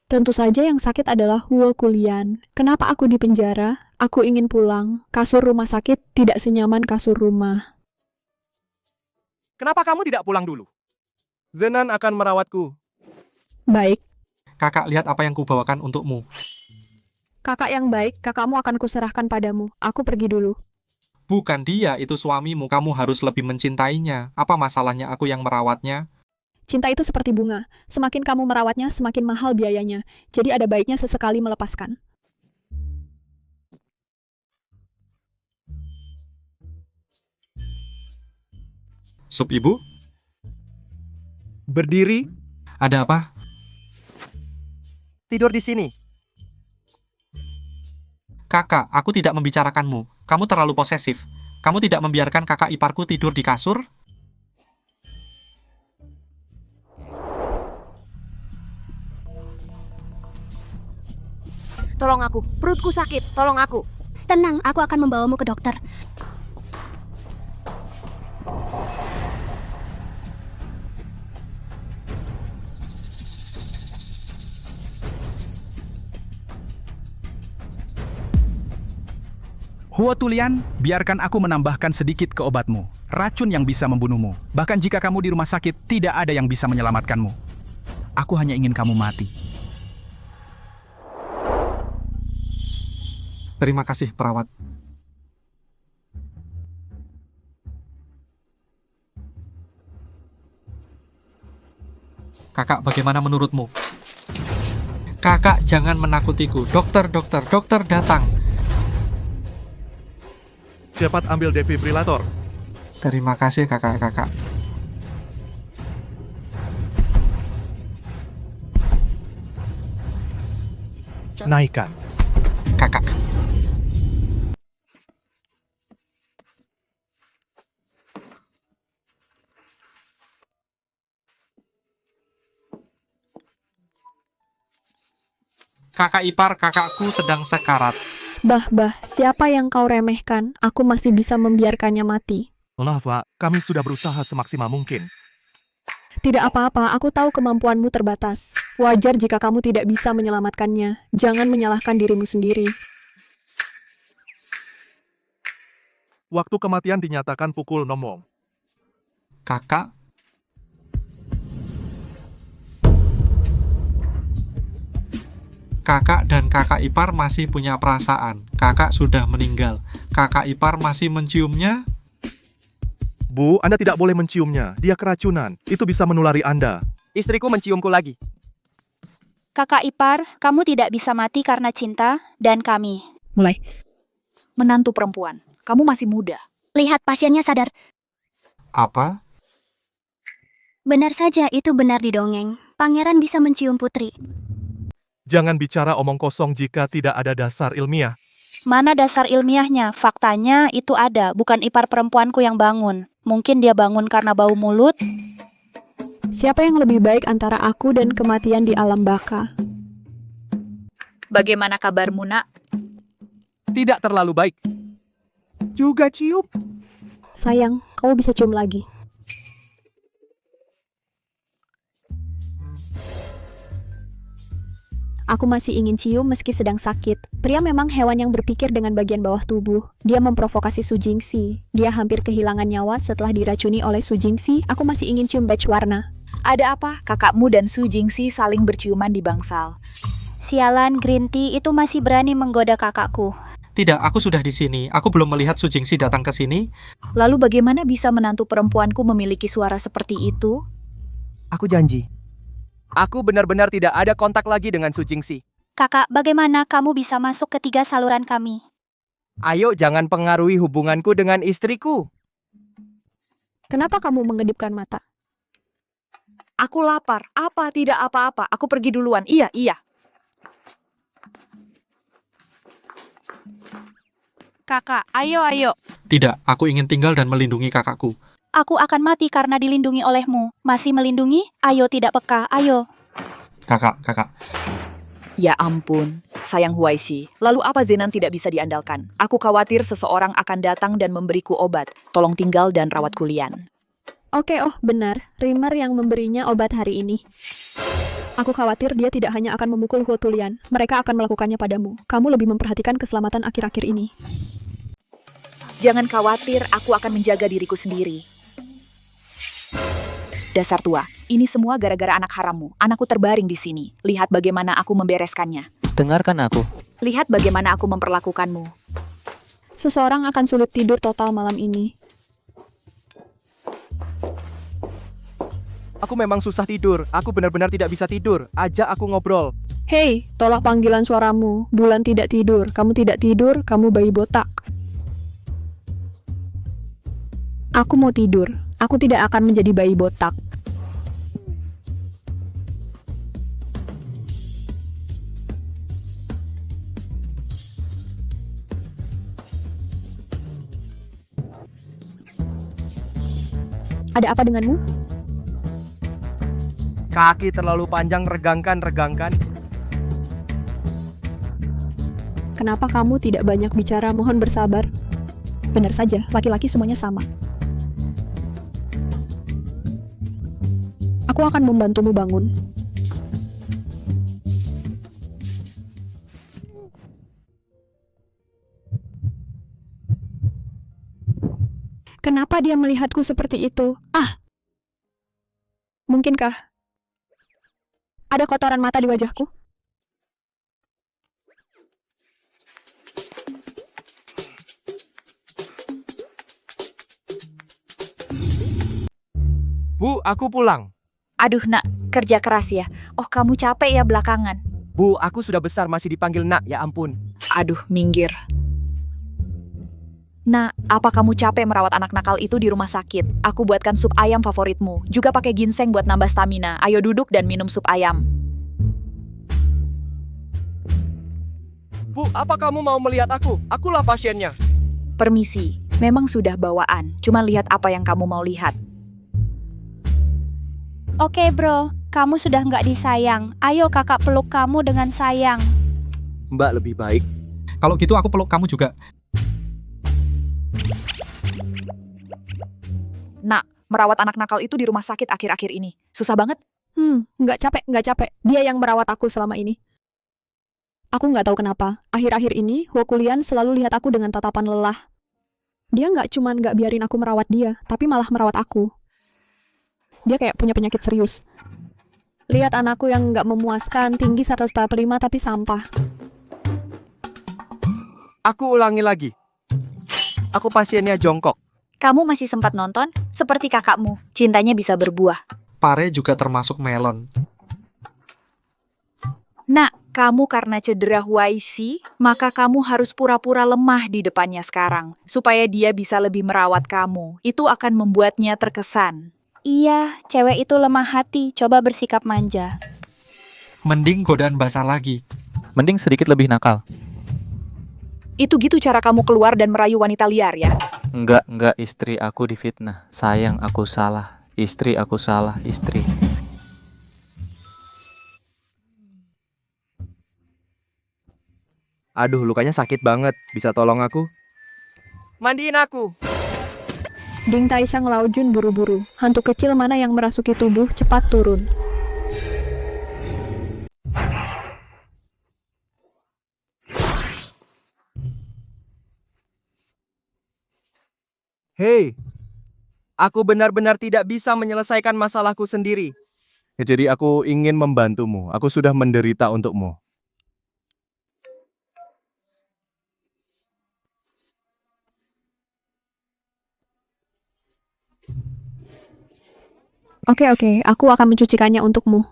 Tentu saja yang sakit adalah Huo Kulian. Kenapa aku di penjara? Aku ingin pulang. Kasur rumah sakit tidak senyaman kasur rumah. Kenapa kamu tidak pulang dulu? Zenan akan merawatku. Baik. Kakak, lihat apa yang kubawakan untukmu. Kakak yang baik, kakakmu akan kuserahkan padamu. Aku pergi dulu. Bukan dia, itu suamimu. Kamu harus lebih mencintainya. Apa masalahnya aku yang merawatnya? Cinta itu seperti bunga. Semakin kamu merawatnya, semakin mahal biayanya. Jadi ada baiknya sesekali melepaskan. Sup ibu? Berdiri? Ada apa? tidur di sini. Kakak, aku tidak membicarakanmu. Kamu terlalu posesif. Kamu tidak membiarkan kakak iparku tidur di kasur? Tolong aku, perutku sakit, tolong aku. Tenang, aku akan membawamu ke dokter. Huo Tulian, biarkan aku menambahkan sedikit ke obatmu. Racun yang bisa membunuhmu. Bahkan jika kamu di rumah sakit, tidak ada yang bisa menyelamatkanmu. Aku hanya ingin kamu mati. Terima kasih, perawat. Kakak, bagaimana menurutmu? Kakak, jangan menakutiku. Dokter datang. Cepat ambil defibrilator. Terima kasih, kakak-kakak. Naikkan. Kakak. Kakak ipar kakakku sedang sekarat. Bah, siapa yang kau remehkan? Aku masih bisa membiarkannya mati. Lava, kami sudah berusaha semaksimal mungkin. Tidak apa-apa, aku tahu kemampuanmu terbatas. Wajar jika kamu tidak bisa menyelamatkannya. Jangan menyalahkan dirimu sendiri. Waktu kematian dinyatakan pukul 00. Kakak? Kakak dan kakak ipar masih punya perasaan. Kakak sudah meninggal. Kakak ipar masih menciumnya? Bu, Anda tidak boleh menciumnya. Dia keracunan. Itu bisa menulari Anda. Istriku menciumku lagi. Kakak ipar, kamu tidak bisa mati karena cinta, dan kami. Mulai. Menantu perempuan, kamu masih muda. Lihat pasiennya sadar. Apa? Benar saja, itu benar di dongeng. Pangeran bisa mencium putri. Jangan bicara omong kosong jika tidak ada dasar ilmiah. Mana dasar ilmiahnya? Faktanya itu ada, bukan ipar perempuanku yang bangun. Mungkin dia bangun karena bau mulut. Siapa yang lebih baik antara aku dan kematian di alam baka? Bagaimana kabarmu, Nak? Tidak terlalu baik. Juga cium. Sayang, kamu bisa cium lagi. Aku masih ingin cium meski sedang sakit. Pria memang hewan yang berpikir dengan bagian bawah tubuh. Dia memprovokasi Su Jingxi. Dia hampir kehilangan nyawa setelah diracuni oleh Su Jingxi. Aku masih ingin cium badge warna. Ada apa? Kakakmu dan Su Jingxi saling berciuman di bangsal. Sialan, Green Tea itu masih berani menggoda kakakku. Tidak, aku sudah di sini. Aku belum melihat Su Jingxi datang ke sini. Lalu bagaimana bisa menantu perempuanku memiliki suara seperti itu? Aku janji. Aku benar-benar tidak ada kontak lagi dengan Su Jingxi. Kakak, bagaimana kamu bisa masuk ke 3 saluran kami? Ayo jangan pengaruhi hubunganku dengan istriku. Kenapa kamu mengedipkan mata? Aku lapar. Apa tidak apa-apa. Aku pergi duluan. Iya. Kakak, ayo. Tidak, aku ingin tinggal dan melindungi kakakku. Aku akan mati karena dilindungi olehmu. Masih melindungi? Ayo, tidak peka. Ayo. Kakak. Ya ampun, sayang Huaishi. Lalu apa Zenan tidak bisa diandalkan? Aku khawatir seseorang akan datang dan memberiku obat. Tolong tinggal dan rawat Kulian. Oke, benar. Rimmer yang memberinya obat hari ini. Aku khawatir dia tidak hanya akan memukul Huo Tulian. Mereka akan melakukannya padamu. Kamu lebih memperhatikan keselamatan akhir-akhir ini. Jangan khawatir, aku akan menjaga diriku sendiri. Dasar tua, ini semua gara-gara anak harammu. Anakku terbaring di sini. Lihat bagaimana aku membereskannya. Dengarkan aku. Lihat bagaimana aku memperlakukanmu. Seseorang akan sulit tidur total malam ini. Aku memang susah tidur. Aku benar-benar tidak bisa tidur. Ajak aku ngobrol. Hei, tolak panggilan suaramu. Bulan tidak tidur. Kamu tidak tidur, kamu bayi botak. Aku mau tidur. Aku tidak akan menjadi bayi botak. Ada apa denganmu? Kaki terlalu panjang, regangkan. Kenapa kamu tidak banyak bicara? Mohon bersabar. Benar saja, laki-laki semuanya sama. Aku akan membantumu bangun. Kenapa dia melihatku seperti itu? Mungkinkah ada kotoran mata di wajahku? Bu, aku pulang. Aduh nak, kerja keras ya. Oh kamu capek ya belakangan. Bu, aku sudah besar masih dipanggil nak, ya ampun. Aduh, minggir. Nak, apa kamu capek merawat anak nakal itu di rumah sakit? Aku buatkan sup ayam favoritmu. Juga pakai ginseng buat nambah stamina. Ayo duduk dan minum sup ayam. Bu, apa kamu mau melihat aku? Akulah pasiennya. Permisi, memang sudah bawaan. Cuma lihat apa yang kamu mau lihat. Oke bro, kamu sudah nggak disayang. Ayo kakak peluk kamu dengan sayang. Mbak lebih baik. Kalau gitu aku peluk kamu juga. Nak, merawat anak nakal itu di rumah sakit akhir-akhir ini. Susah banget. Nggak capek. Dia yang merawat aku selama ini. Aku nggak tahu kenapa. Akhir-akhir ini, Huokulian selalu lihat aku dengan tatapan lelah. Dia nggak cuman nggak biarin aku merawat dia, tapi malah merawat aku. Dia kayak punya penyakit serius. Lihat anakku yang nggak memuaskan, tinggi 1,5 tapi sampah. Aku ulangi lagi. Aku pasiennya jongkok. Kamu masih sempat nonton? Seperti kakakmu, cintanya bisa berbuah. Pare juga termasuk melon. Nak, kamu karena cedera Huaixi, maka kamu harus pura-pura lemah di depannya sekarang, supaya dia bisa lebih merawat kamu. Itu akan membuatnya terkesan. Iya, cewek itu lemah hati, coba bersikap manja. Mending godaan basah lagi. Mending sedikit lebih nakal. Itu gitu cara kamu keluar dan merayu wanita liar ya? Enggak, istri aku difitnah. Sayang, aku salah. Istri, aku salah, istri. Aduh, lukanya sakit banget. Bisa tolong aku? Mandiin aku. Ding Taishang Laojun buru-buru. Hantu kecil mana yang merasuki tubuh cepat turun. Hei, aku benar-benar tidak bisa menyelesaikan masalahku sendiri. Jadi aku ingin membantumu. Aku sudah menderita untukmu. Oke, aku akan mencucikannya untukmu.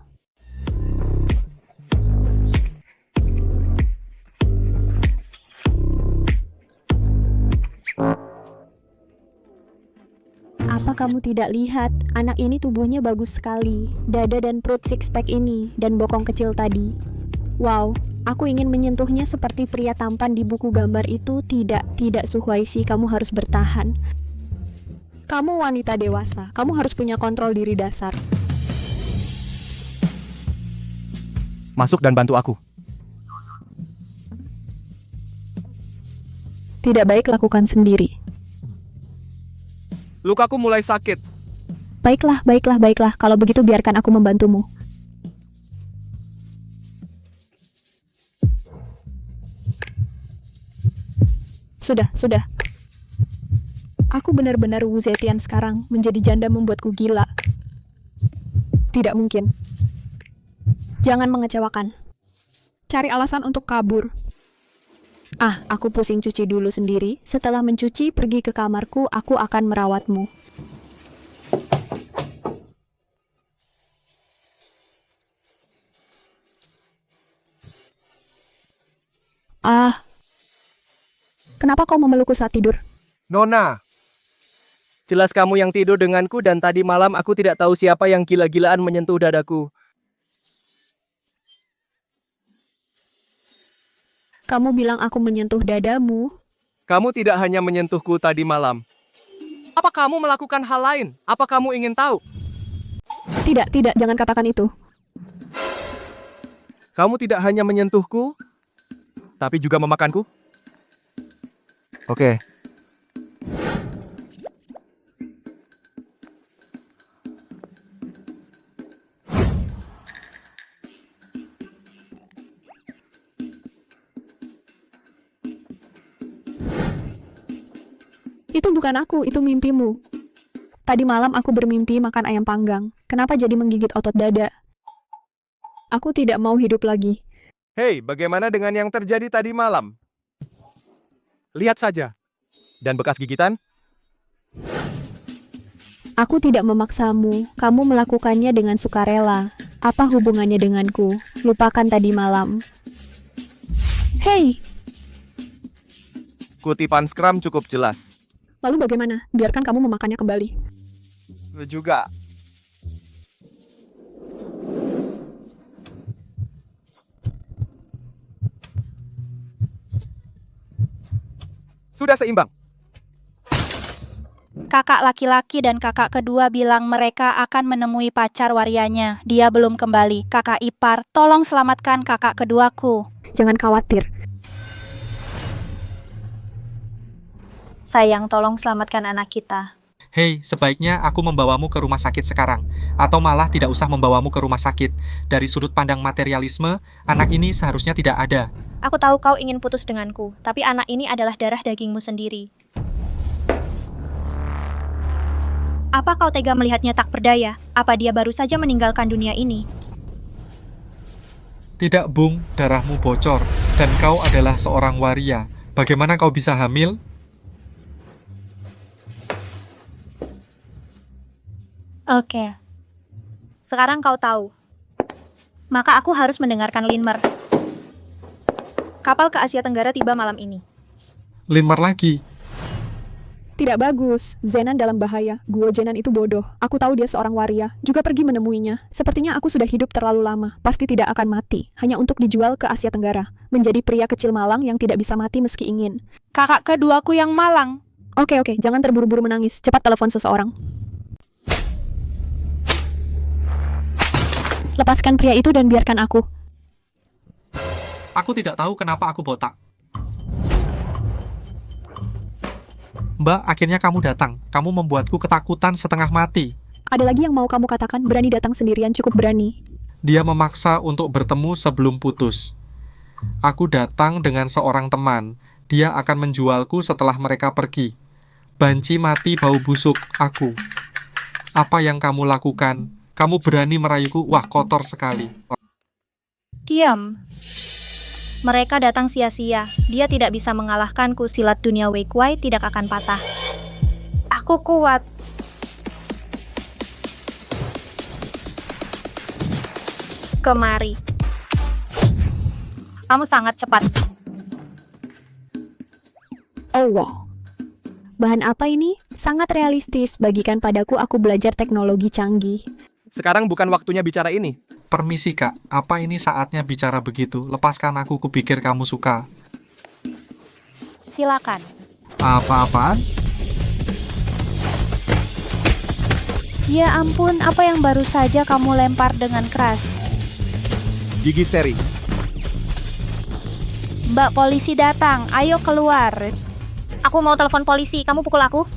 Apa kamu tidak lihat? Anak ini tubuhnya bagus sekali. Dada dan perut six pack ini, dan bokong kecil tadi. Wow, aku ingin menyentuhnya seperti pria tampan di buku gambar itu. Tidak Suhuaishi, kamu harus bertahan. Kamu wanita dewasa, kamu harus punya kontrol diri dasar. Masuk dan bantu aku. Tidak baik lakukan sendiri. Lukaku mulai sakit. Baiklah. Kalau begitu biarkan aku membantumu. Sudah. Aku benar-benar Wu Zetian sekarang. Menjadi janda membuatku gila. Tidak mungkin. Jangan mengecewakan. Cari alasan untuk kabur. Aku pusing cuci dulu sendiri. Setelah mencuci, pergi ke kamarku. Aku akan merawatmu. Kenapa kau memelukku saat tidur? Nona, jelas kamu yang tidur denganku dan tadi malam aku tidak tahu siapa yang gila-gilaan menyentuh dadaku. Kamu bilang aku menyentuh dadamu. Kamu tidak hanya menyentuhku tadi malam. Apa Kenapa kamu melakukan hal lain? Apa kamu ingin tahu? Tidak, jangan katakan itu. Kamu tidak hanya menyentuhku, tapi juga memakanku? Oke. Itu bukan aku, itu mimpimu. Tadi malam aku bermimpi makan ayam panggang. Kenapa jadi menggigit otot dada? Aku tidak mau hidup lagi. Hei, bagaimana dengan yang terjadi tadi malam? Lihat saja. Dan bekas gigitan? Aku tidak memaksamu. Kamu melakukannya dengan sukarela. Apa hubungannya denganku? Lupakan tadi malam. Hei, Kutipan Scrum cukup jelas. lalu bagaimana? Biarkan kamu memakannya kembali. Juga. Sudah seimbang. Kakak laki-laki dan kakak kedua bilang mereka akan menemui pacar warianya. Dia belum kembali. Kakak ipar, tolong selamatkan kakak keduaku. Jangan khawatir. Sayang, tolong selamatkan anak kita. Hei, sebaiknya aku membawamu ke rumah sakit sekarang. Atau malah tidak usah membawamu ke rumah sakit. Dari sudut pandang materialisme, anak ini seharusnya tidak ada. Aku tahu kau ingin putus denganku, tapi anak ini adalah darah dagingmu sendiri. Apa kau tega melihatnya tak berdaya? Apa dia baru saja meninggalkan dunia ini? Tidak, Bung, darahmu bocor. Dan kau adalah seorang waria. Bagaimana kau bisa hamil? Oke. Sekarang kau tahu. Maka aku harus mendengarkan Linmer. Kapal ke Asia Tenggara tiba malam ini. Linmer lagi. Tidak bagus. Zenan dalam bahaya. Guo Zenan itu bodoh. Aku tahu dia seorang waria. Juga pergi menemuinya. Sepertinya aku sudah hidup terlalu lama. Pasti tidak akan mati. Hanya untuk dijual ke Asia Tenggara. Menjadi pria kecil malang yang tidak bisa mati meski ingin. Kakak keduaku yang malang. Oke. Jangan terburu-buru menangis. Cepat telepon seseorang. Lepaskan pria itu dan biarkan aku. Aku tidak tahu kenapa aku botak. Mbak, akhirnya kamu datang. Kamu membuatku ketakutan setengah mati. Ada lagi yang mau kamu katakan? Berani datang sendirian, cukup berani. Dia memaksa untuk bertemu sebelum putus. Aku datang dengan seorang teman. Dia akan menjualku setelah mereka pergi. Banci mati bau busuk aku. Apa yang kamu lakukan? Kamu berani merayuku? Wah, kotor sekali. Diam. Mereka datang sia-sia. Dia tidak bisa mengalahkanku. Silat dunia Wei Kuai tidak akan patah. Aku kuat. Kemari. Kamu sangat cepat. Oh wow. Bahan apa ini? Sangat realistis. Bagikan padaku, aku belajar teknologi canggih. Sekarang bukan waktunya bicara ini. Permisi, Kak. Apa ini saatnya bicara begitu? Lepaskan aku, kupikir kamu suka. Silakan. Apa-apaan? Ya ampun, apa yang baru saja kamu lempar dengan keras? Gigi seri. Mbak polisi datang, ayo keluar. Aku mau telepon polisi. Kamu pukul aku?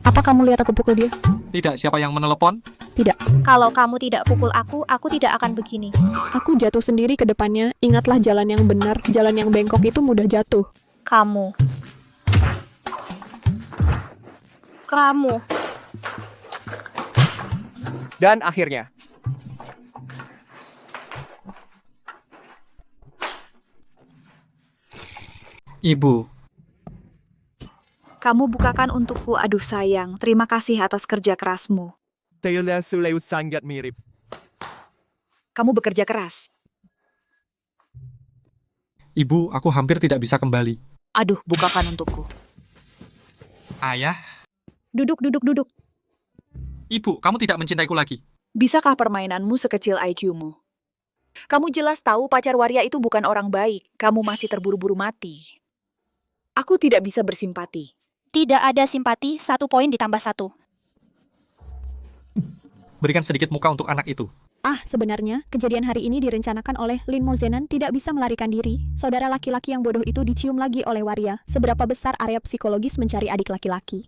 Apa kamu lihat aku pukul dia? Tidak, siapa yang menelepon? Tidak. Kalau kamu tidak pukul aku tidak akan begini. Aku jatuh sendiri ke depannya. Ingatlah jalan yang benar. Jalan yang bengkok itu mudah jatuh. Kamu. Dan akhirnya. Ibu. Kamu bukakan untukku, aduh sayang. Terima kasih atas kerja kerasmu. Taylor Suleu sangat mirip. Kamu bekerja keras. Ibu, aku hampir tidak bisa kembali. Aduh, bukakan untukku. Ayah. Duduk. Ibu, kamu tidak mencintaiku lagi. Bisakah permainanmu sekecil IQ-mu? Kamu jelas tahu pacar waria itu bukan orang baik. Kamu masih terburu-buru mati. Aku tidak bisa bersimpati. Tidak ada simpati, 1 poin ditambah 1. Berikan sedikit muka untuk anak itu. Sebenarnya, kejadian hari ini direncanakan oleh Lin Mozenan tidak bisa melarikan diri. Saudara laki-laki yang bodoh itu dicium lagi oleh waria. Seberapa besar area psikologis mencari adik laki-laki?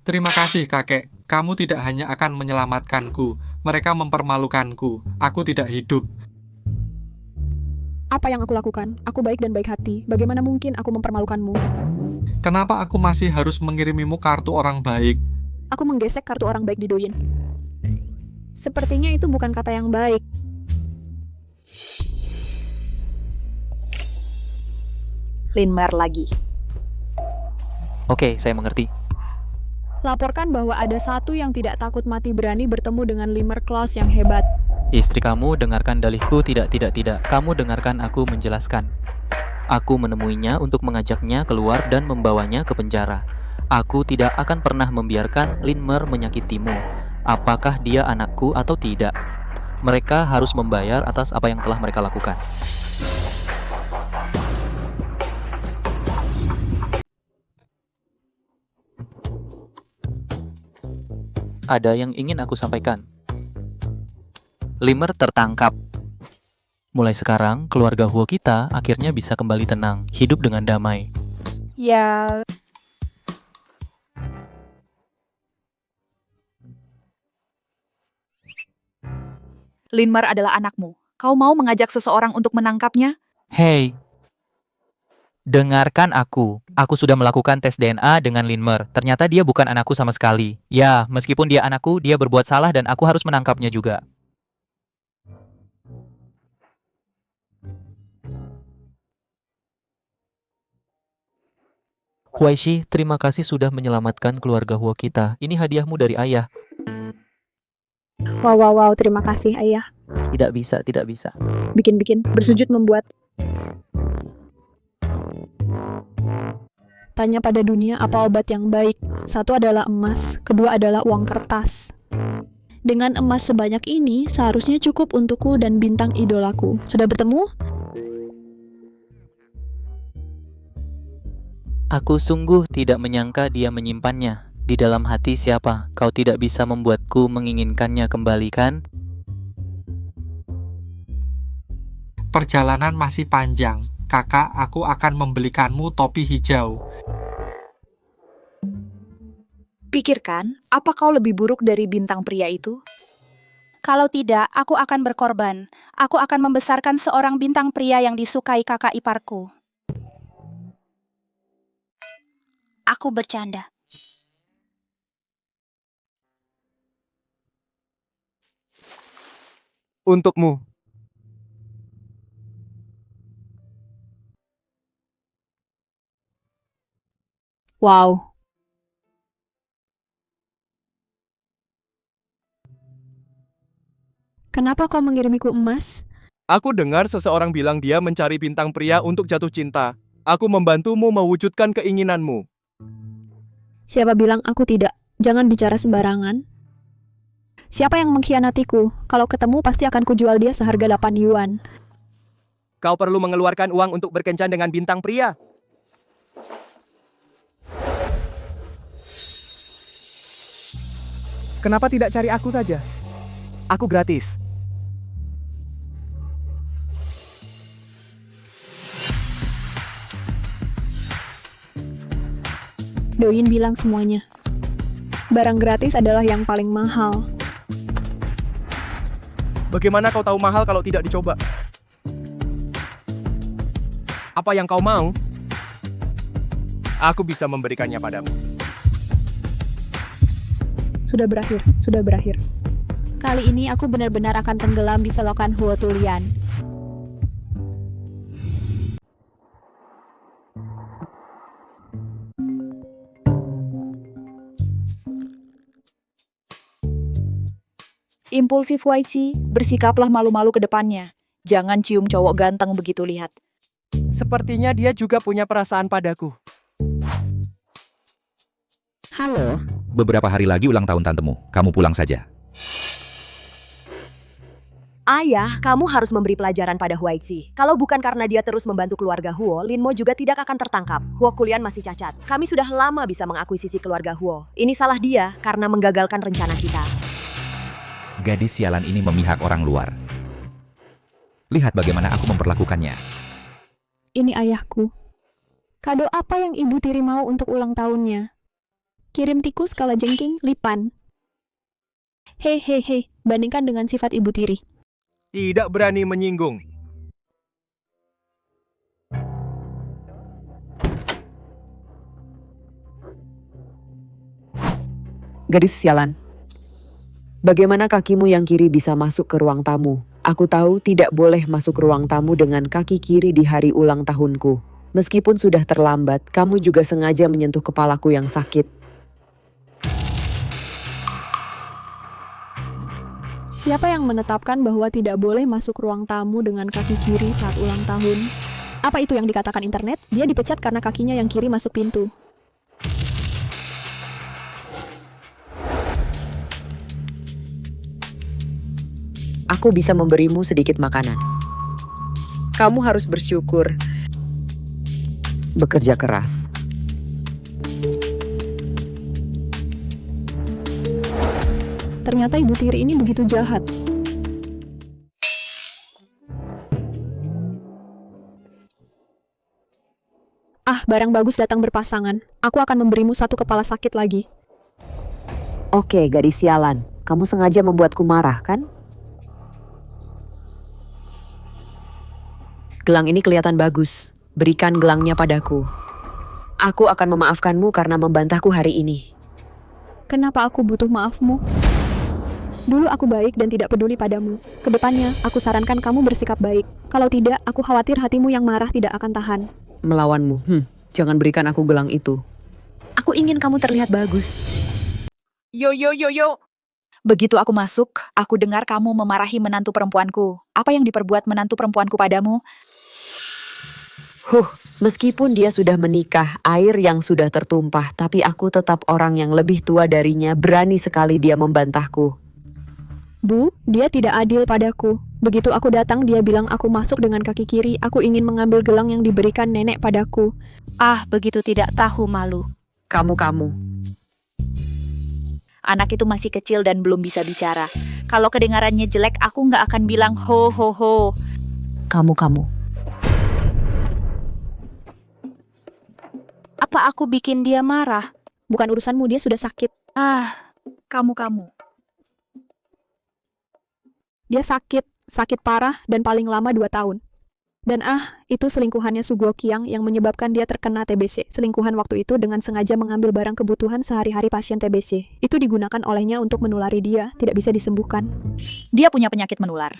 Terima kasih, kakek. Kamu tidak hanya akan menyelamatkanku, mereka mempermalukanku. Aku tidak hidup. Apa yang aku lakukan? Aku baik dan baik hati. Bagaimana mungkin aku mempermalukanmu? Kenapa aku masih harus mengirimimu kartu orang baik? Aku menggesek kartu orang baik di Douyin. Sepertinya itu bukan kata yang baik. Linmer lagi. Oke, saya mengerti. Laporkan bahwa ada satu yang tidak takut mati berani bertemu dengan Limer Claus yang hebat. Istri kamu dengarkan dalihku, tidak. Kamu dengarkan aku menjelaskan. Aku menemuinya untuk mengajaknya keluar dan membawanya ke penjara. Aku tidak akan pernah membiarkan Linmer menyakitimu. Apakah dia anakku atau tidak? Mereka harus membayar atas apa yang telah mereka lakukan. Ada yang ingin aku sampaikan. Limer tertangkap. Mulai sekarang, keluarga Huo kita akhirnya bisa kembali tenang, hidup dengan damai. Ya... Linmer adalah anakmu. Kau mau mengajak seseorang untuk menangkapnya? Hei, dengarkan aku. Aku sudah melakukan tes DNA dengan Linmer. Ternyata dia bukan anakku sama sekali. Ya, meskipun dia anakku, dia berbuat salah dan aku harus menangkapnya juga. Huaishi, terima kasih sudah menyelamatkan keluarga Huo kita. Ini hadiahmu dari ayah. Wow, terima kasih ayah. Tidak bisa. Bikin, bersujud membuat. Tanya pada dunia apa obat yang baik. 1 adalah emas, kedua adalah uang kertas. Dengan emas sebanyak ini, seharusnya cukup untukku dan bintang idolaku. Sudah bertemu? Aku sungguh tidak menyangka dia menyimpannya. Di dalam hati siapa? Kau tidak bisa membuatku menginginkannya kembali, kan? Perjalanan masih panjang. Kakak, aku akan membelikanmu topi hijau. Pikirkan, apa kau lebih buruk dari bintang pria itu? Kalau tidak, aku akan berkorban. Aku akan membesarkan seorang bintang pria yang disukai kakak iparku. Aku bercanda. Untukmu. Wow. Kenapa kau mengirimiku emas? Aku dengar seseorang bilang dia mencari bintang pria untuk jatuh cinta. Aku membantumu mewujudkan keinginanmu. Siapa bilang aku tidak? Jangan bicara sembarangan. Siapa yang mengkhianatiku? Kalau ketemu pasti akan kujual dia seharga 8 yuan. Kau perlu mengeluarkan uang untuk berkencan dengan bintang pria. Kenapa tidak cari aku saja? Aku gratis. Douyin bilang semuanya. Barang gratis adalah yang paling mahal. Bagaimana kau tahu mahal kalau tidak dicoba? Apa yang kau mau? Aku bisa memberikannya padamu. Sudah berakhir. Kali ini aku benar-benar akan tenggelam di selokan Huo Tulian. Impulsif Huaichi, bersikaplah malu-malu ke depannya. Jangan cium cowok ganteng begitu lihat. Sepertinya dia juga punya perasaan padaku. Halo. Beberapa hari lagi ulang tahun tantemu. Kamu pulang saja. Ayah, kamu harus memberi pelajaran pada Huaixi. Kalau bukan karena dia terus membantu keluarga Huo, Lin Mo juga tidak akan tertangkap. Huo Kulian masih cacat. Kami sudah lama bisa mengakuisisi keluarga Huo. Ini salah dia karena menggagalkan rencana kita. Gadis sialan ini memihak orang luar. Lihat bagaimana aku memperlakukannya. Ini ayahku. Kado apa yang ibu tiri mau untuk ulang tahunnya? Kirim tikus kalajengking lipan. Hei, bandingkan dengan sifat ibu tiri. Tidak berani menyinggung. Gadis sialan. Bagaimana kakimu yang kiri bisa masuk ke ruang tamu? Aku tahu tidak boleh masuk ruang tamu dengan kaki kiri di hari ulang tahunku. Meskipun sudah terlambat, kamu juga sengaja menyentuh kepalaku yang sakit. Siapa yang menetapkan bahwa tidak boleh masuk ruang tamu dengan kaki kiri saat ulang tahun? Apa itu yang dikatakan internet? Dia dipecat karena kakinya yang kiri masuk pintu. Aku bisa memberimu sedikit makanan. Kamu harus bersyukur. Bekerja keras. Ternyata ibu tiri ini begitu jahat. Barang bagus datang berpasangan. Aku akan memberimu satu kepala sakit lagi. Oke, gadis sialan. Kamu sengaja membuatku marah, kan? Gelang ini kelihatan bagus. Berikan gelangnya padaku. Aku akan memaafkanmu karena membantahku hari ini. Kenapa aku butuh maafmu? Dulu aku baik dan tidak peduli padamu. Kedepannya, aku sarankan kamu bersikap baik. Kalau tidak, aku khawatir hatimu yang marah tidak akan tahan. Melawanmu. Jangan berikan aku gelang itu. Aku ingin kamu terlihat bagus. Yo. Begitu aku masuk, aku dengar kamu memarahi menantu perempuanku. Apa yang diperbuat menantu perempuanku padamu? Meskipun dia sudah menikah, air yang sudah tertumpah, tapi aku tetap orang yang lebih tua darinya. Berani sekali dia membantahku. Bu, dia tidak adil padaku. Begitu aku datang, dia bilang aku masuk dengan kaki kiri. Aku ingin mengambil gelang yang diberikan nenek padaku. Begitu tidak tahu malu. Kamu. Anak itu masih kecil dan belum bisa bicara. Kalau kedengarannya jelek, aku nggak akan bilang ho. Kamu. Apa aku bikin dia marah? Bukan urusanmu, dia sudah sakit. Kamu. Dia sakit parah dan paling lama 2 tahun. Dan itu selingkuhannya Suguo Qiang yang menyebabkan dia terkena TBC. Selingkuhan waktu itu dengan sengaja mengambil barang kebutuhan sehari-hari pasien TBC. Itu digunakan olehnya untuk menulari dia, tidak bisa disembuhkan. Dia punya penyakit menular.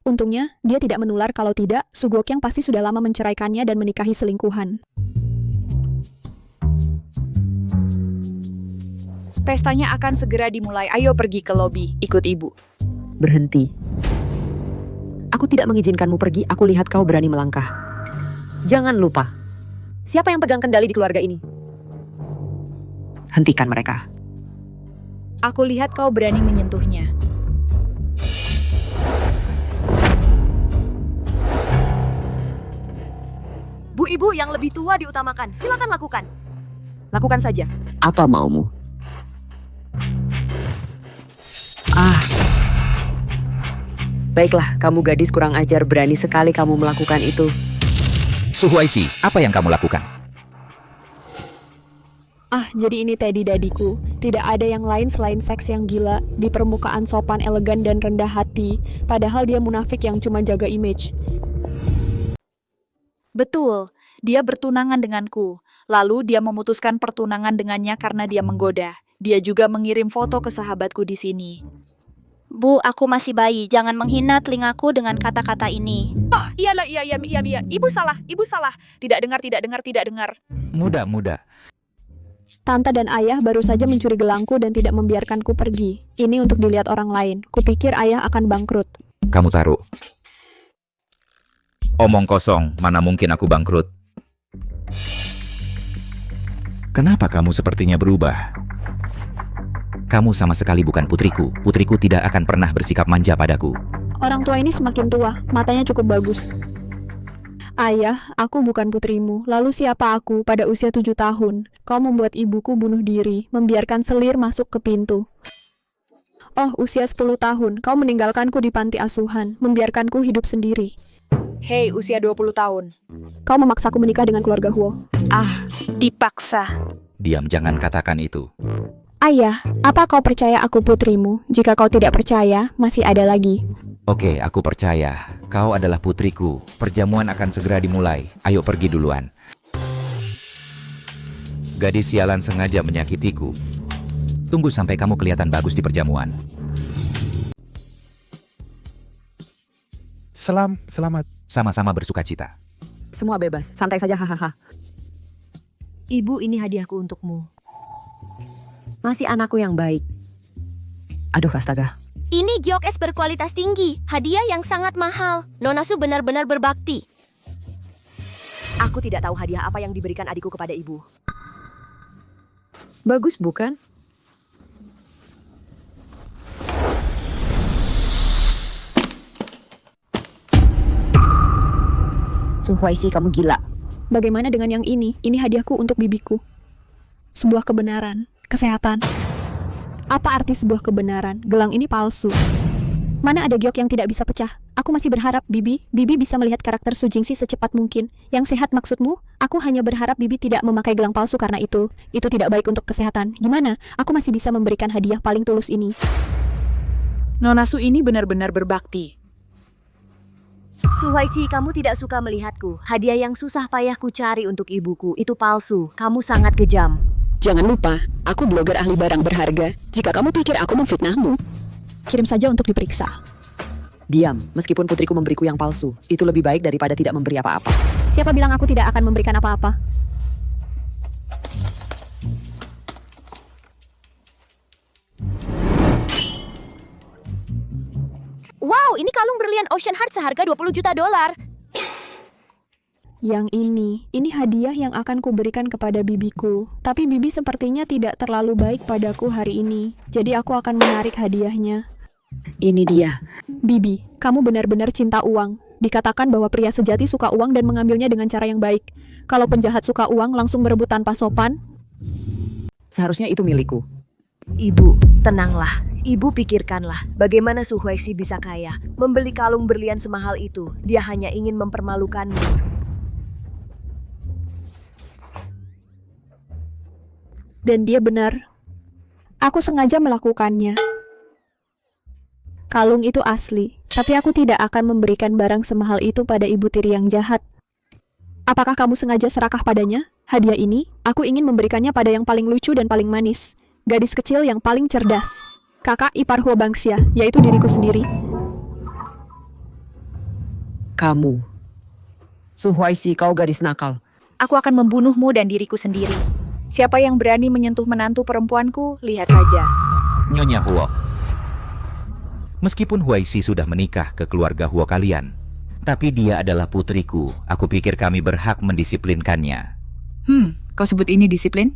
Untungnya, dia tidak menular. Kalau tidak, Suguo Qiang pasti sudah lama menceraikannya dan menikahi selingkuhan. Pestanya akan segera dimulai. Ayo pergi ke lobi. Ikut ibu. Berhenti. Aku tidak mengizinkanmu pergi. Aku lihat kau berani melangkah. Jangan lupa. Siapa yang pegang kendali di keluarga ini? Hentikan mereka. Aku lihat kau berani menyentuhnya. Bu ibu yang lebih tua diutamakan. Silakan lakukan. Lakukan saja. Apa maumu? Baiklah, kamu gadis kurang ajar, berani sekali kamu melakukan itu. Su Huaixi, apa yang kamu lakukan? Jadi ini Teddy dadiku. Tidak ada yang lain selain seks yang gila, di permukaan sopan, elegan, dan rendah hati. Padahal dia munafik yang cuma jaga image. Betul, dia bertunangan denganku. Lalu dia memutuskan pertunangan dengannya karena dia menggoda. Dia juga mengirim foto ke sahabatku di sini. Bu, aku masih bayi. Jangan menghina telingaku dengan kata-kata ini. Iya. Ibu salah. Tidak dengar. Muda. Tante dan ayah baru saja mencuri gelangku dan tidak membiarkanku pergi. Ini untuk dilihat orang lain. Kupikir ayah akan bangkrut. Kamu taruh. Omong kosong, mana mungkin aku bangkrut. Kenapa kamu sepertinya berubah? Kamu sama sekali bukan putriku. Putriku tidak akan pernah bersikap manja padaku. Orang tua ini semakin tua, matanya cukup bagus. Ayah, aku bukan putrimu. Lalu siapa aku pada usia 7 tahun? Kau membuat ibuku bunuh diri, membiarkan selir masuk ke pintu. Oh, usia 10 tahun, kau meninggalkanku di panti asuhan, membiarkanku hidup sendiri. Hei, usia 20 tahun. Kau memaksaku menikah dengan keluarga Huo. Dipaksa. Diam, jangan katakan itu. Ayah, apa kau percaya aku putrimu? Jika kau tidak percaya, masih ada lagi. Oke, aku percaya. Kau adalah putriku. Perjamuan akan segera dimulai. Ayo pergi duluan. Gadis sialan sengaja menyakitiku. Tunggu sampai kamu kelihatan bagus di perjamuan. Selamat. Sama-sama bersukacita. Semua bebas, santai saja hahaha. Ibu, ini hadiahku untukmu. Masih anakku yang baik. Aduh, astaga. Ini giok es berkualitas tinggi, hadiah yang sangat mahal. Nona Su benar-benar berbakti. Aku tidak tahu hadiah apa yang diberikan adikku kepada ibu. Bagus bukan? Su Huaixi, kamu gila. Bagaimana dengan yang ini? Ini hadiahku untuk bibiku. Sebuah kebenaran, kesehatan. Apa arti sebuah kebenaran? Gelang ini palsu. Mana ada giok yang tidak bisa pecah? Aku masih berharap Bibi bisa melihat karakter Su Jingxi secepat mungkin. Yang sehat maksudmu? Aku hanya berharap Bibi tidak memakai gelang palsu karena itu tidak baik untuk kesehatan. Gimana? Aku masih bisa memberikan hadiah paling tulus ini. Nona Su ini benar-benar berbakti. Su Huaixi, kamu tidak suka melihatku. Hadiah yang susah payah ku cari untuk ibuku, itu palsu. Kamu sangat kejam. Jangan lupa, aku blogger ahli barang berharga. Jika kamu pikir aku memfitnahmu, kirim saja untuk diperiksa. Diam, meskipun putriku memberiku yang palsu, itu lebih baik daripada tidak memberi apa-apa. Siapa bilang aku tidak akan memberikan apa-apa? Wow, ini kalung berlian Ocean Heart seharga $20 juta. Yang ini hadiah yang akan kuberikan kepada bibiku. Tapi bibi sepertinya tidak terlalu baik padaku hari ini. Jadi aku akan menarik hadiahnya. Ini dia. Bibi, kamu benar-benar cinta uang. Dikatakan bahwa pria sejati suka uang dan mengambilnya dengan cara yang baik. Kalau penjahat suka uang langsung berebut tanpa sopan. Seharusnya itu milikku. Ibu, tenanglah. Ibu pikirkanlah, bagaimana Su Huaixi bisa kaya, membeli kalung berlian semahal itu. Dia hanya ingin mempermalukanmu. Dan dia benar. Aku sengaja melakukannya. Kalung itu asli, tapi aku tidak akan memberikan barang semahal itu pada ibu tiri yang jahat. Apakah kamu sengaja serakah padanya? Hadiah ini, aku ingin memberikannya pada yang paling lucu dan paling manis. Gadis kecil yang paling cerdas. Kakak ipar Huo Bangxia, yaitu diriku sendiri. Kamu. Su Huaixi, kau gadis nakal. Aku akan membunuhmu dan diriku sendiri. Siapa yang berani menyentuh menantu perempuanku, lihat saja. Nyonya Huo. Meskipun Huaixi sudah menikah ke keluarga Huo kalian, tapi dia adalah putriku. Aku pikir kami berhak mendisiplinkannya. Kau sebut ini disiplin?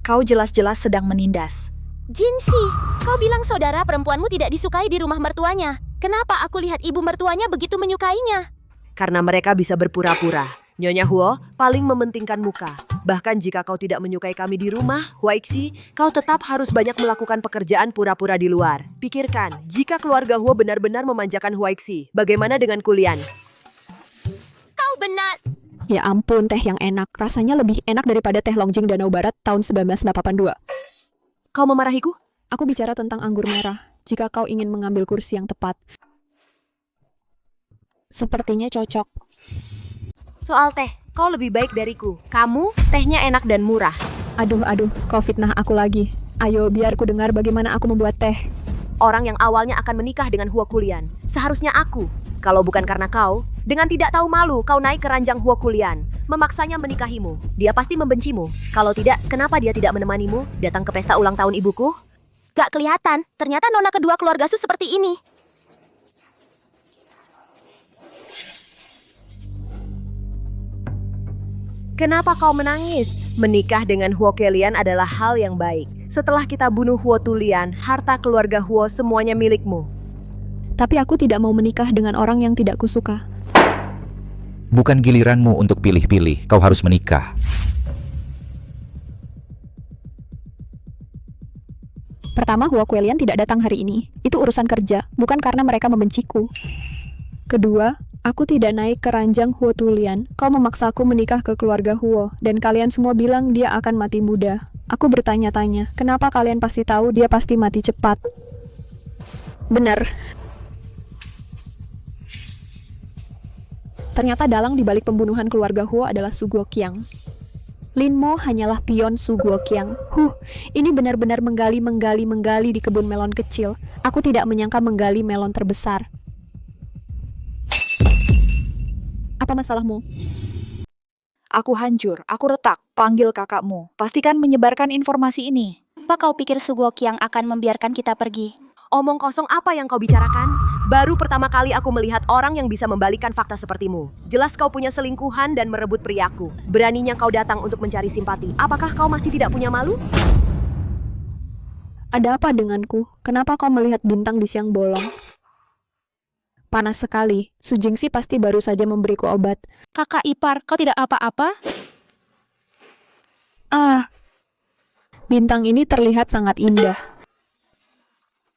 Kau jelas-jelas sedang menindas. Jinxi, kau bilang saudara perempuanmu tidak disukai di rumah mertuanya. Kenapa aku lihat ibu mertuanya begitu menyukainya? Karena mereka bisa berpura-pura. Nyonya Huo paling mementingkan muka. Bahkan jika kau tidak menyukai kami di rumah, Huaixi, kau tetap harus banyak melakukan pekerjaan pura-pura di luar. Pikirkan, jika keluarga Huo benar-benar memanjakan Huaixi, bagaimana dengan kulian? Kau benar. Ya ampun, teh yang enak. Rasanya lebih enak daripada teh Longjing Danau Barat tahun 1982. Kau memarahiku? Aku bicara tentang anggur merah. Jika kau ingin mengambil kursi yang tepat. Sepertinya cocok. Soal teh, kau lebih baik dariku. Kamu, tehnya enak dan murah. Aduh, kau fitnah aku lagi. Ayo, biar ku dengar bagaimana aku membuat teh. Orang yang awalnya akan menikah dengan Huo Kulian. Seharusnya aku. Kalau bukan karena kau, dengan tidak tahu malu kau naik ke ranjang Huo Kulian, memaksanya menikahimu. Dia pasti membencimu. Kalau tidak, kenapa dia tidak menemanimu datang ke pesta ulang tahun ibuku? Gak kelihatan, ternyata nona kedua keluarga Su seperti ini. Kenapa kau menangis? Menikah dengan Huo Kelian adalah hal yang baik. Setelah kita bunuh Huo Tulian, harta keluarga Huo semuanya milikmu. Tapi aku tidak mau menikah dengan orang yang tidak kusuka. Bukan giliranmu untuk pilih-pilih, kau harus menikah. Pertama, Huo Kuelian tidak datang hari ini. Itu urusan kerja, bukan karena mereka membenciku. Kedua, aku tidak naik ke ranjang Huo Tulian. Kau memaksaku menikah ke keluarga Huo, dan kalian semua bilang dia akan mati muda. Aku bertanya-tanya, kenapa kalian pasti tahu dia pasti mati cepat? Benar. Ternyata dalang di balik pembunuhan keluarga Huo adalah Su Guoqiang. Lin Mo hanyalah pion Su Guoqiang. Ini benar-benar menggali di kebun melon kecil. Aku tidak menyangka menggali melon terbesar. Apa masalahmu? Aku hancur, aku retak. Panggil kakakmu. Pastikan menyebarkan informasi ini. Apa kau pikir Su Guoqiang akan membiarkan kita pergi? Omong kosong apa yang kau bicarakan? Baru pertama kali aku melihat orang yang bisa membalikan fakta sepertimu. Jelas kau punya selingkuhan dan merebut priaku. Beraninya kau datang untuk mencari simpati. Apakah kau masih tidak punya malu? Ada apa denganku? Kenapa kau melihat bintang di siang bolong? Panas sekali. Su Jingxi pasti baru saja memberiku obat. Kakak ipar, kau tidak apa-apa? Bintang ini terlihat sangat indah.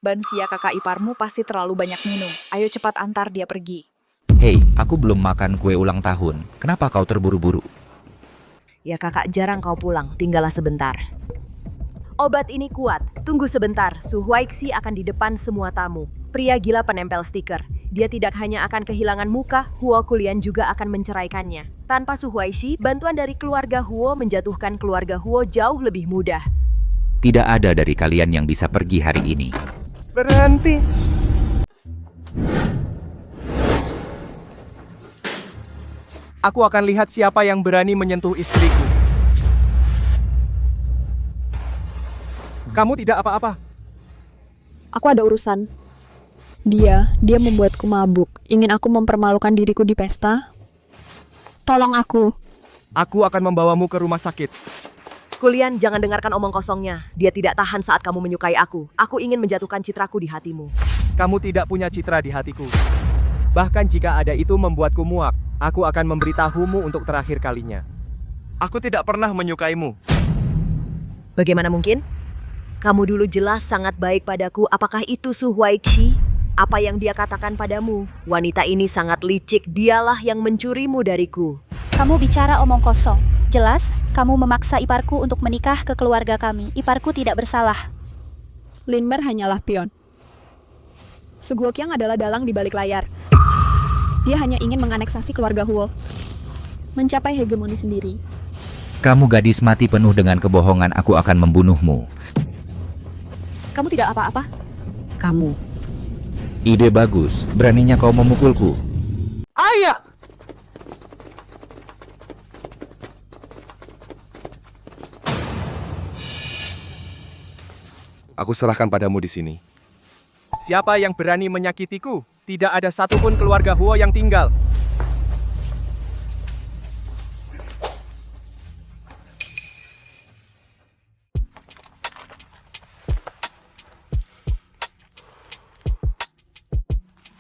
Bansia kakak iparmu pasti terlalu banyak minum. Ayo cepat antar dia pergi. Hei, aku belum makan kue ulang tahun. Kenapa kau terburu-buru? Ya kakak, jarang kau pulang. Tinggallah sebentar. Obat ini kuat. Tunggu sebentar. Su Huaixi akan di depan semua tamu. Pria gila penempel stiker. Dia tidak hanya akan kehilangan muka, Huo Kulian juga akan menceraikannya. Tanpa Su Huaixi, bantuan dari keluarga Huo menjatuhkan keluarga Huo jauh lebih mudah. Tidak ada dari kalian yang bisa pergi hari ini. Berhenti. Aku akan lihat siapa yang berani menyentuh istriku. Kamu tidak apa-apa. Aku ada urusan. Dia membuatku mabuk. Ingin aku mempermalukan diriku di pesta? Tolong aku. Aku akan membawamu ke rumah sakit. Kulian, jangan dengarkan omong kosongnya. Dia tidak tahan saat kamu menyukai aku. Aku ingin menjatuhkan citraku di hatimu. Kamu tidak punya citra di hatiku. Bahkan jika ada itu membuatku muak, aku akan memberitahumu untuk terakhir kalinya. Aku tidak pernah menyukaimu. Bagaimana mungkin? Kamu dulu jelas sangat baik padaku. Apakah itu Su Huaixi? Apa yang dia katakan padamu? Wanita ini sangat licik. Dialah yang mencurimu dariku. Kamu bicara omong kosong. Jelas, kamu memaksa iparku untuk menikah ke keluarga kami. Iparku tidak bersalah. Lin Mer hanyalah pion. Su Guoqiang adalah dalang di balik layar. Dia hanya ingin menganeksasi keluarga Huo. Mencapai hegemoni sendiri. Kamu gadis mati penuh dengan kebohongan, aku akan membunuhmu. Kamu tidak apa-apa? Kamu. Ide bagus, beraninya kau memukulku. Ayah! Aku serahkan padamu di sini. Siapa yang berani menyakitiku? Tidak ada satupun keluarga Huo yang tinggal.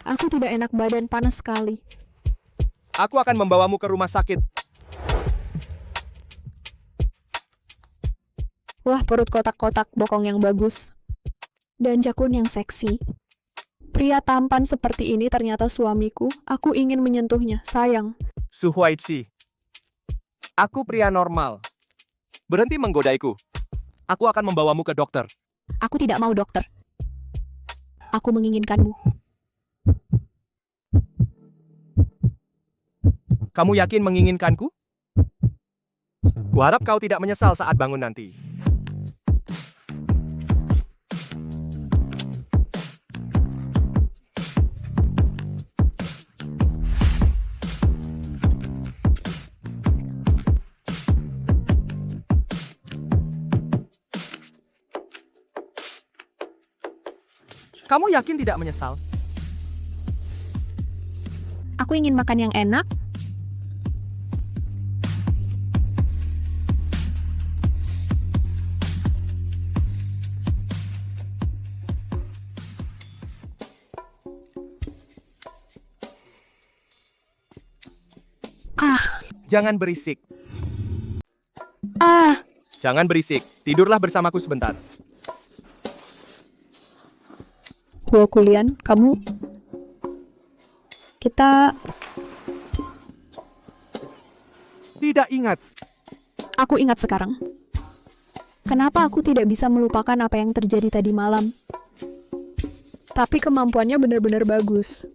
Aku tidak enak badan, panas sekali. Aku akan membawamu ke rumah sakit. Wah, perut kotak-kotak, bokong yang bagus. Dan jakun yang seksi. Pria tampan seperti ini ternyata suamiku. Aku ingin menyentuhnya, sayang. Su Huaixi. Aku pria normal. Berhenti menggodaiku. Aku akan membawamu ke dokter. Aku tidak mau dokter. Aku menginginkanmu. Kamu yakin menginginkanku? Kuharap kau tidak menyesal saat bangun nanti. Kamu yakin tidak menyesal? Aku ingin makan yang enak. Jangan berisik. Ah, Jangan berisik. Tidurlah bersamaku sebentar. Huo Kulian, kamu... Kita... Tidak ingat. Aku ingat sekarang. Kenapa aku tidak bisa melupakan apa yang terjadi tadi malam? Tapi kemampuannya benar-benar bagus.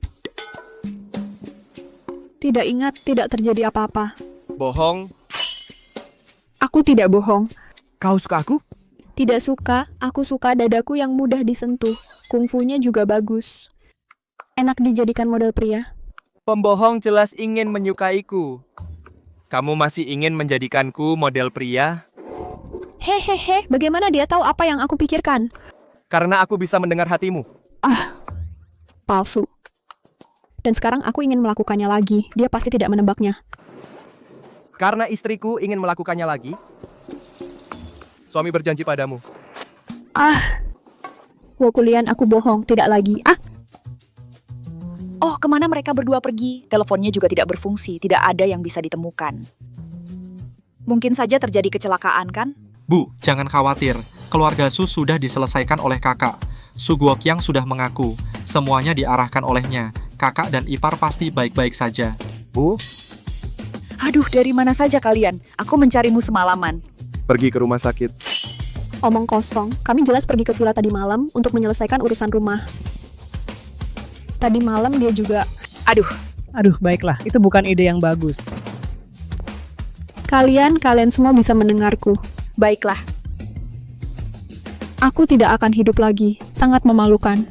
Tidak ingat, tidak terjadi apa-apa. Bohong. Aku tidak bohong. Kau suka aku? Tidak suka, aku suka dadaku yang mudah disentuh. Kungfunya juga bagus. Enak dijadikan model pria. Pembohong jelas ingin menyukaiku. Kamu masih ingin menjadikanku model pria? Hehehe, bagaimana dia tahu apa yang aku pikirkan? Karena aku bisa mendengar hatimu. Palsu. Dan sekarang aku ingin melakukannya lagi. Dia pasti tidak menebaknya. Karena istriku ingin melakukannya lagi. Suami berjanji padamu. Huo Kulian, aku bohong. Tidak lagi. Oh, kemana mereka berdua pergi? Teleponnya juga tidak berfungsi, tidak ada yang bisa ditemukan. Mungkin saja terjadi kecelakaan, kan? Bu, jangan khawatir. Keluarga Su sudah diselesaikan oleh kakak. Su Guoqiang sudah mengaku. Semuanya diarahkan olehnya. Kakak dan ipar pasti baik-baik saja. Bu? Aduh, dari mana saja kalian? Aku mencarimu semalaman. Pergi ke rumah sakit. Omong kosong. Kami jelas pergi ke villa tadi malam untuk menyelesaikan urusan rumah. Tadi malam dia juga... Aduh, baiklah. Itu bukan ide yang bagus. Kalian semua bisa mendengarku. Baiklah. Aku tidak akan hidup lagi. Sangat memalukan.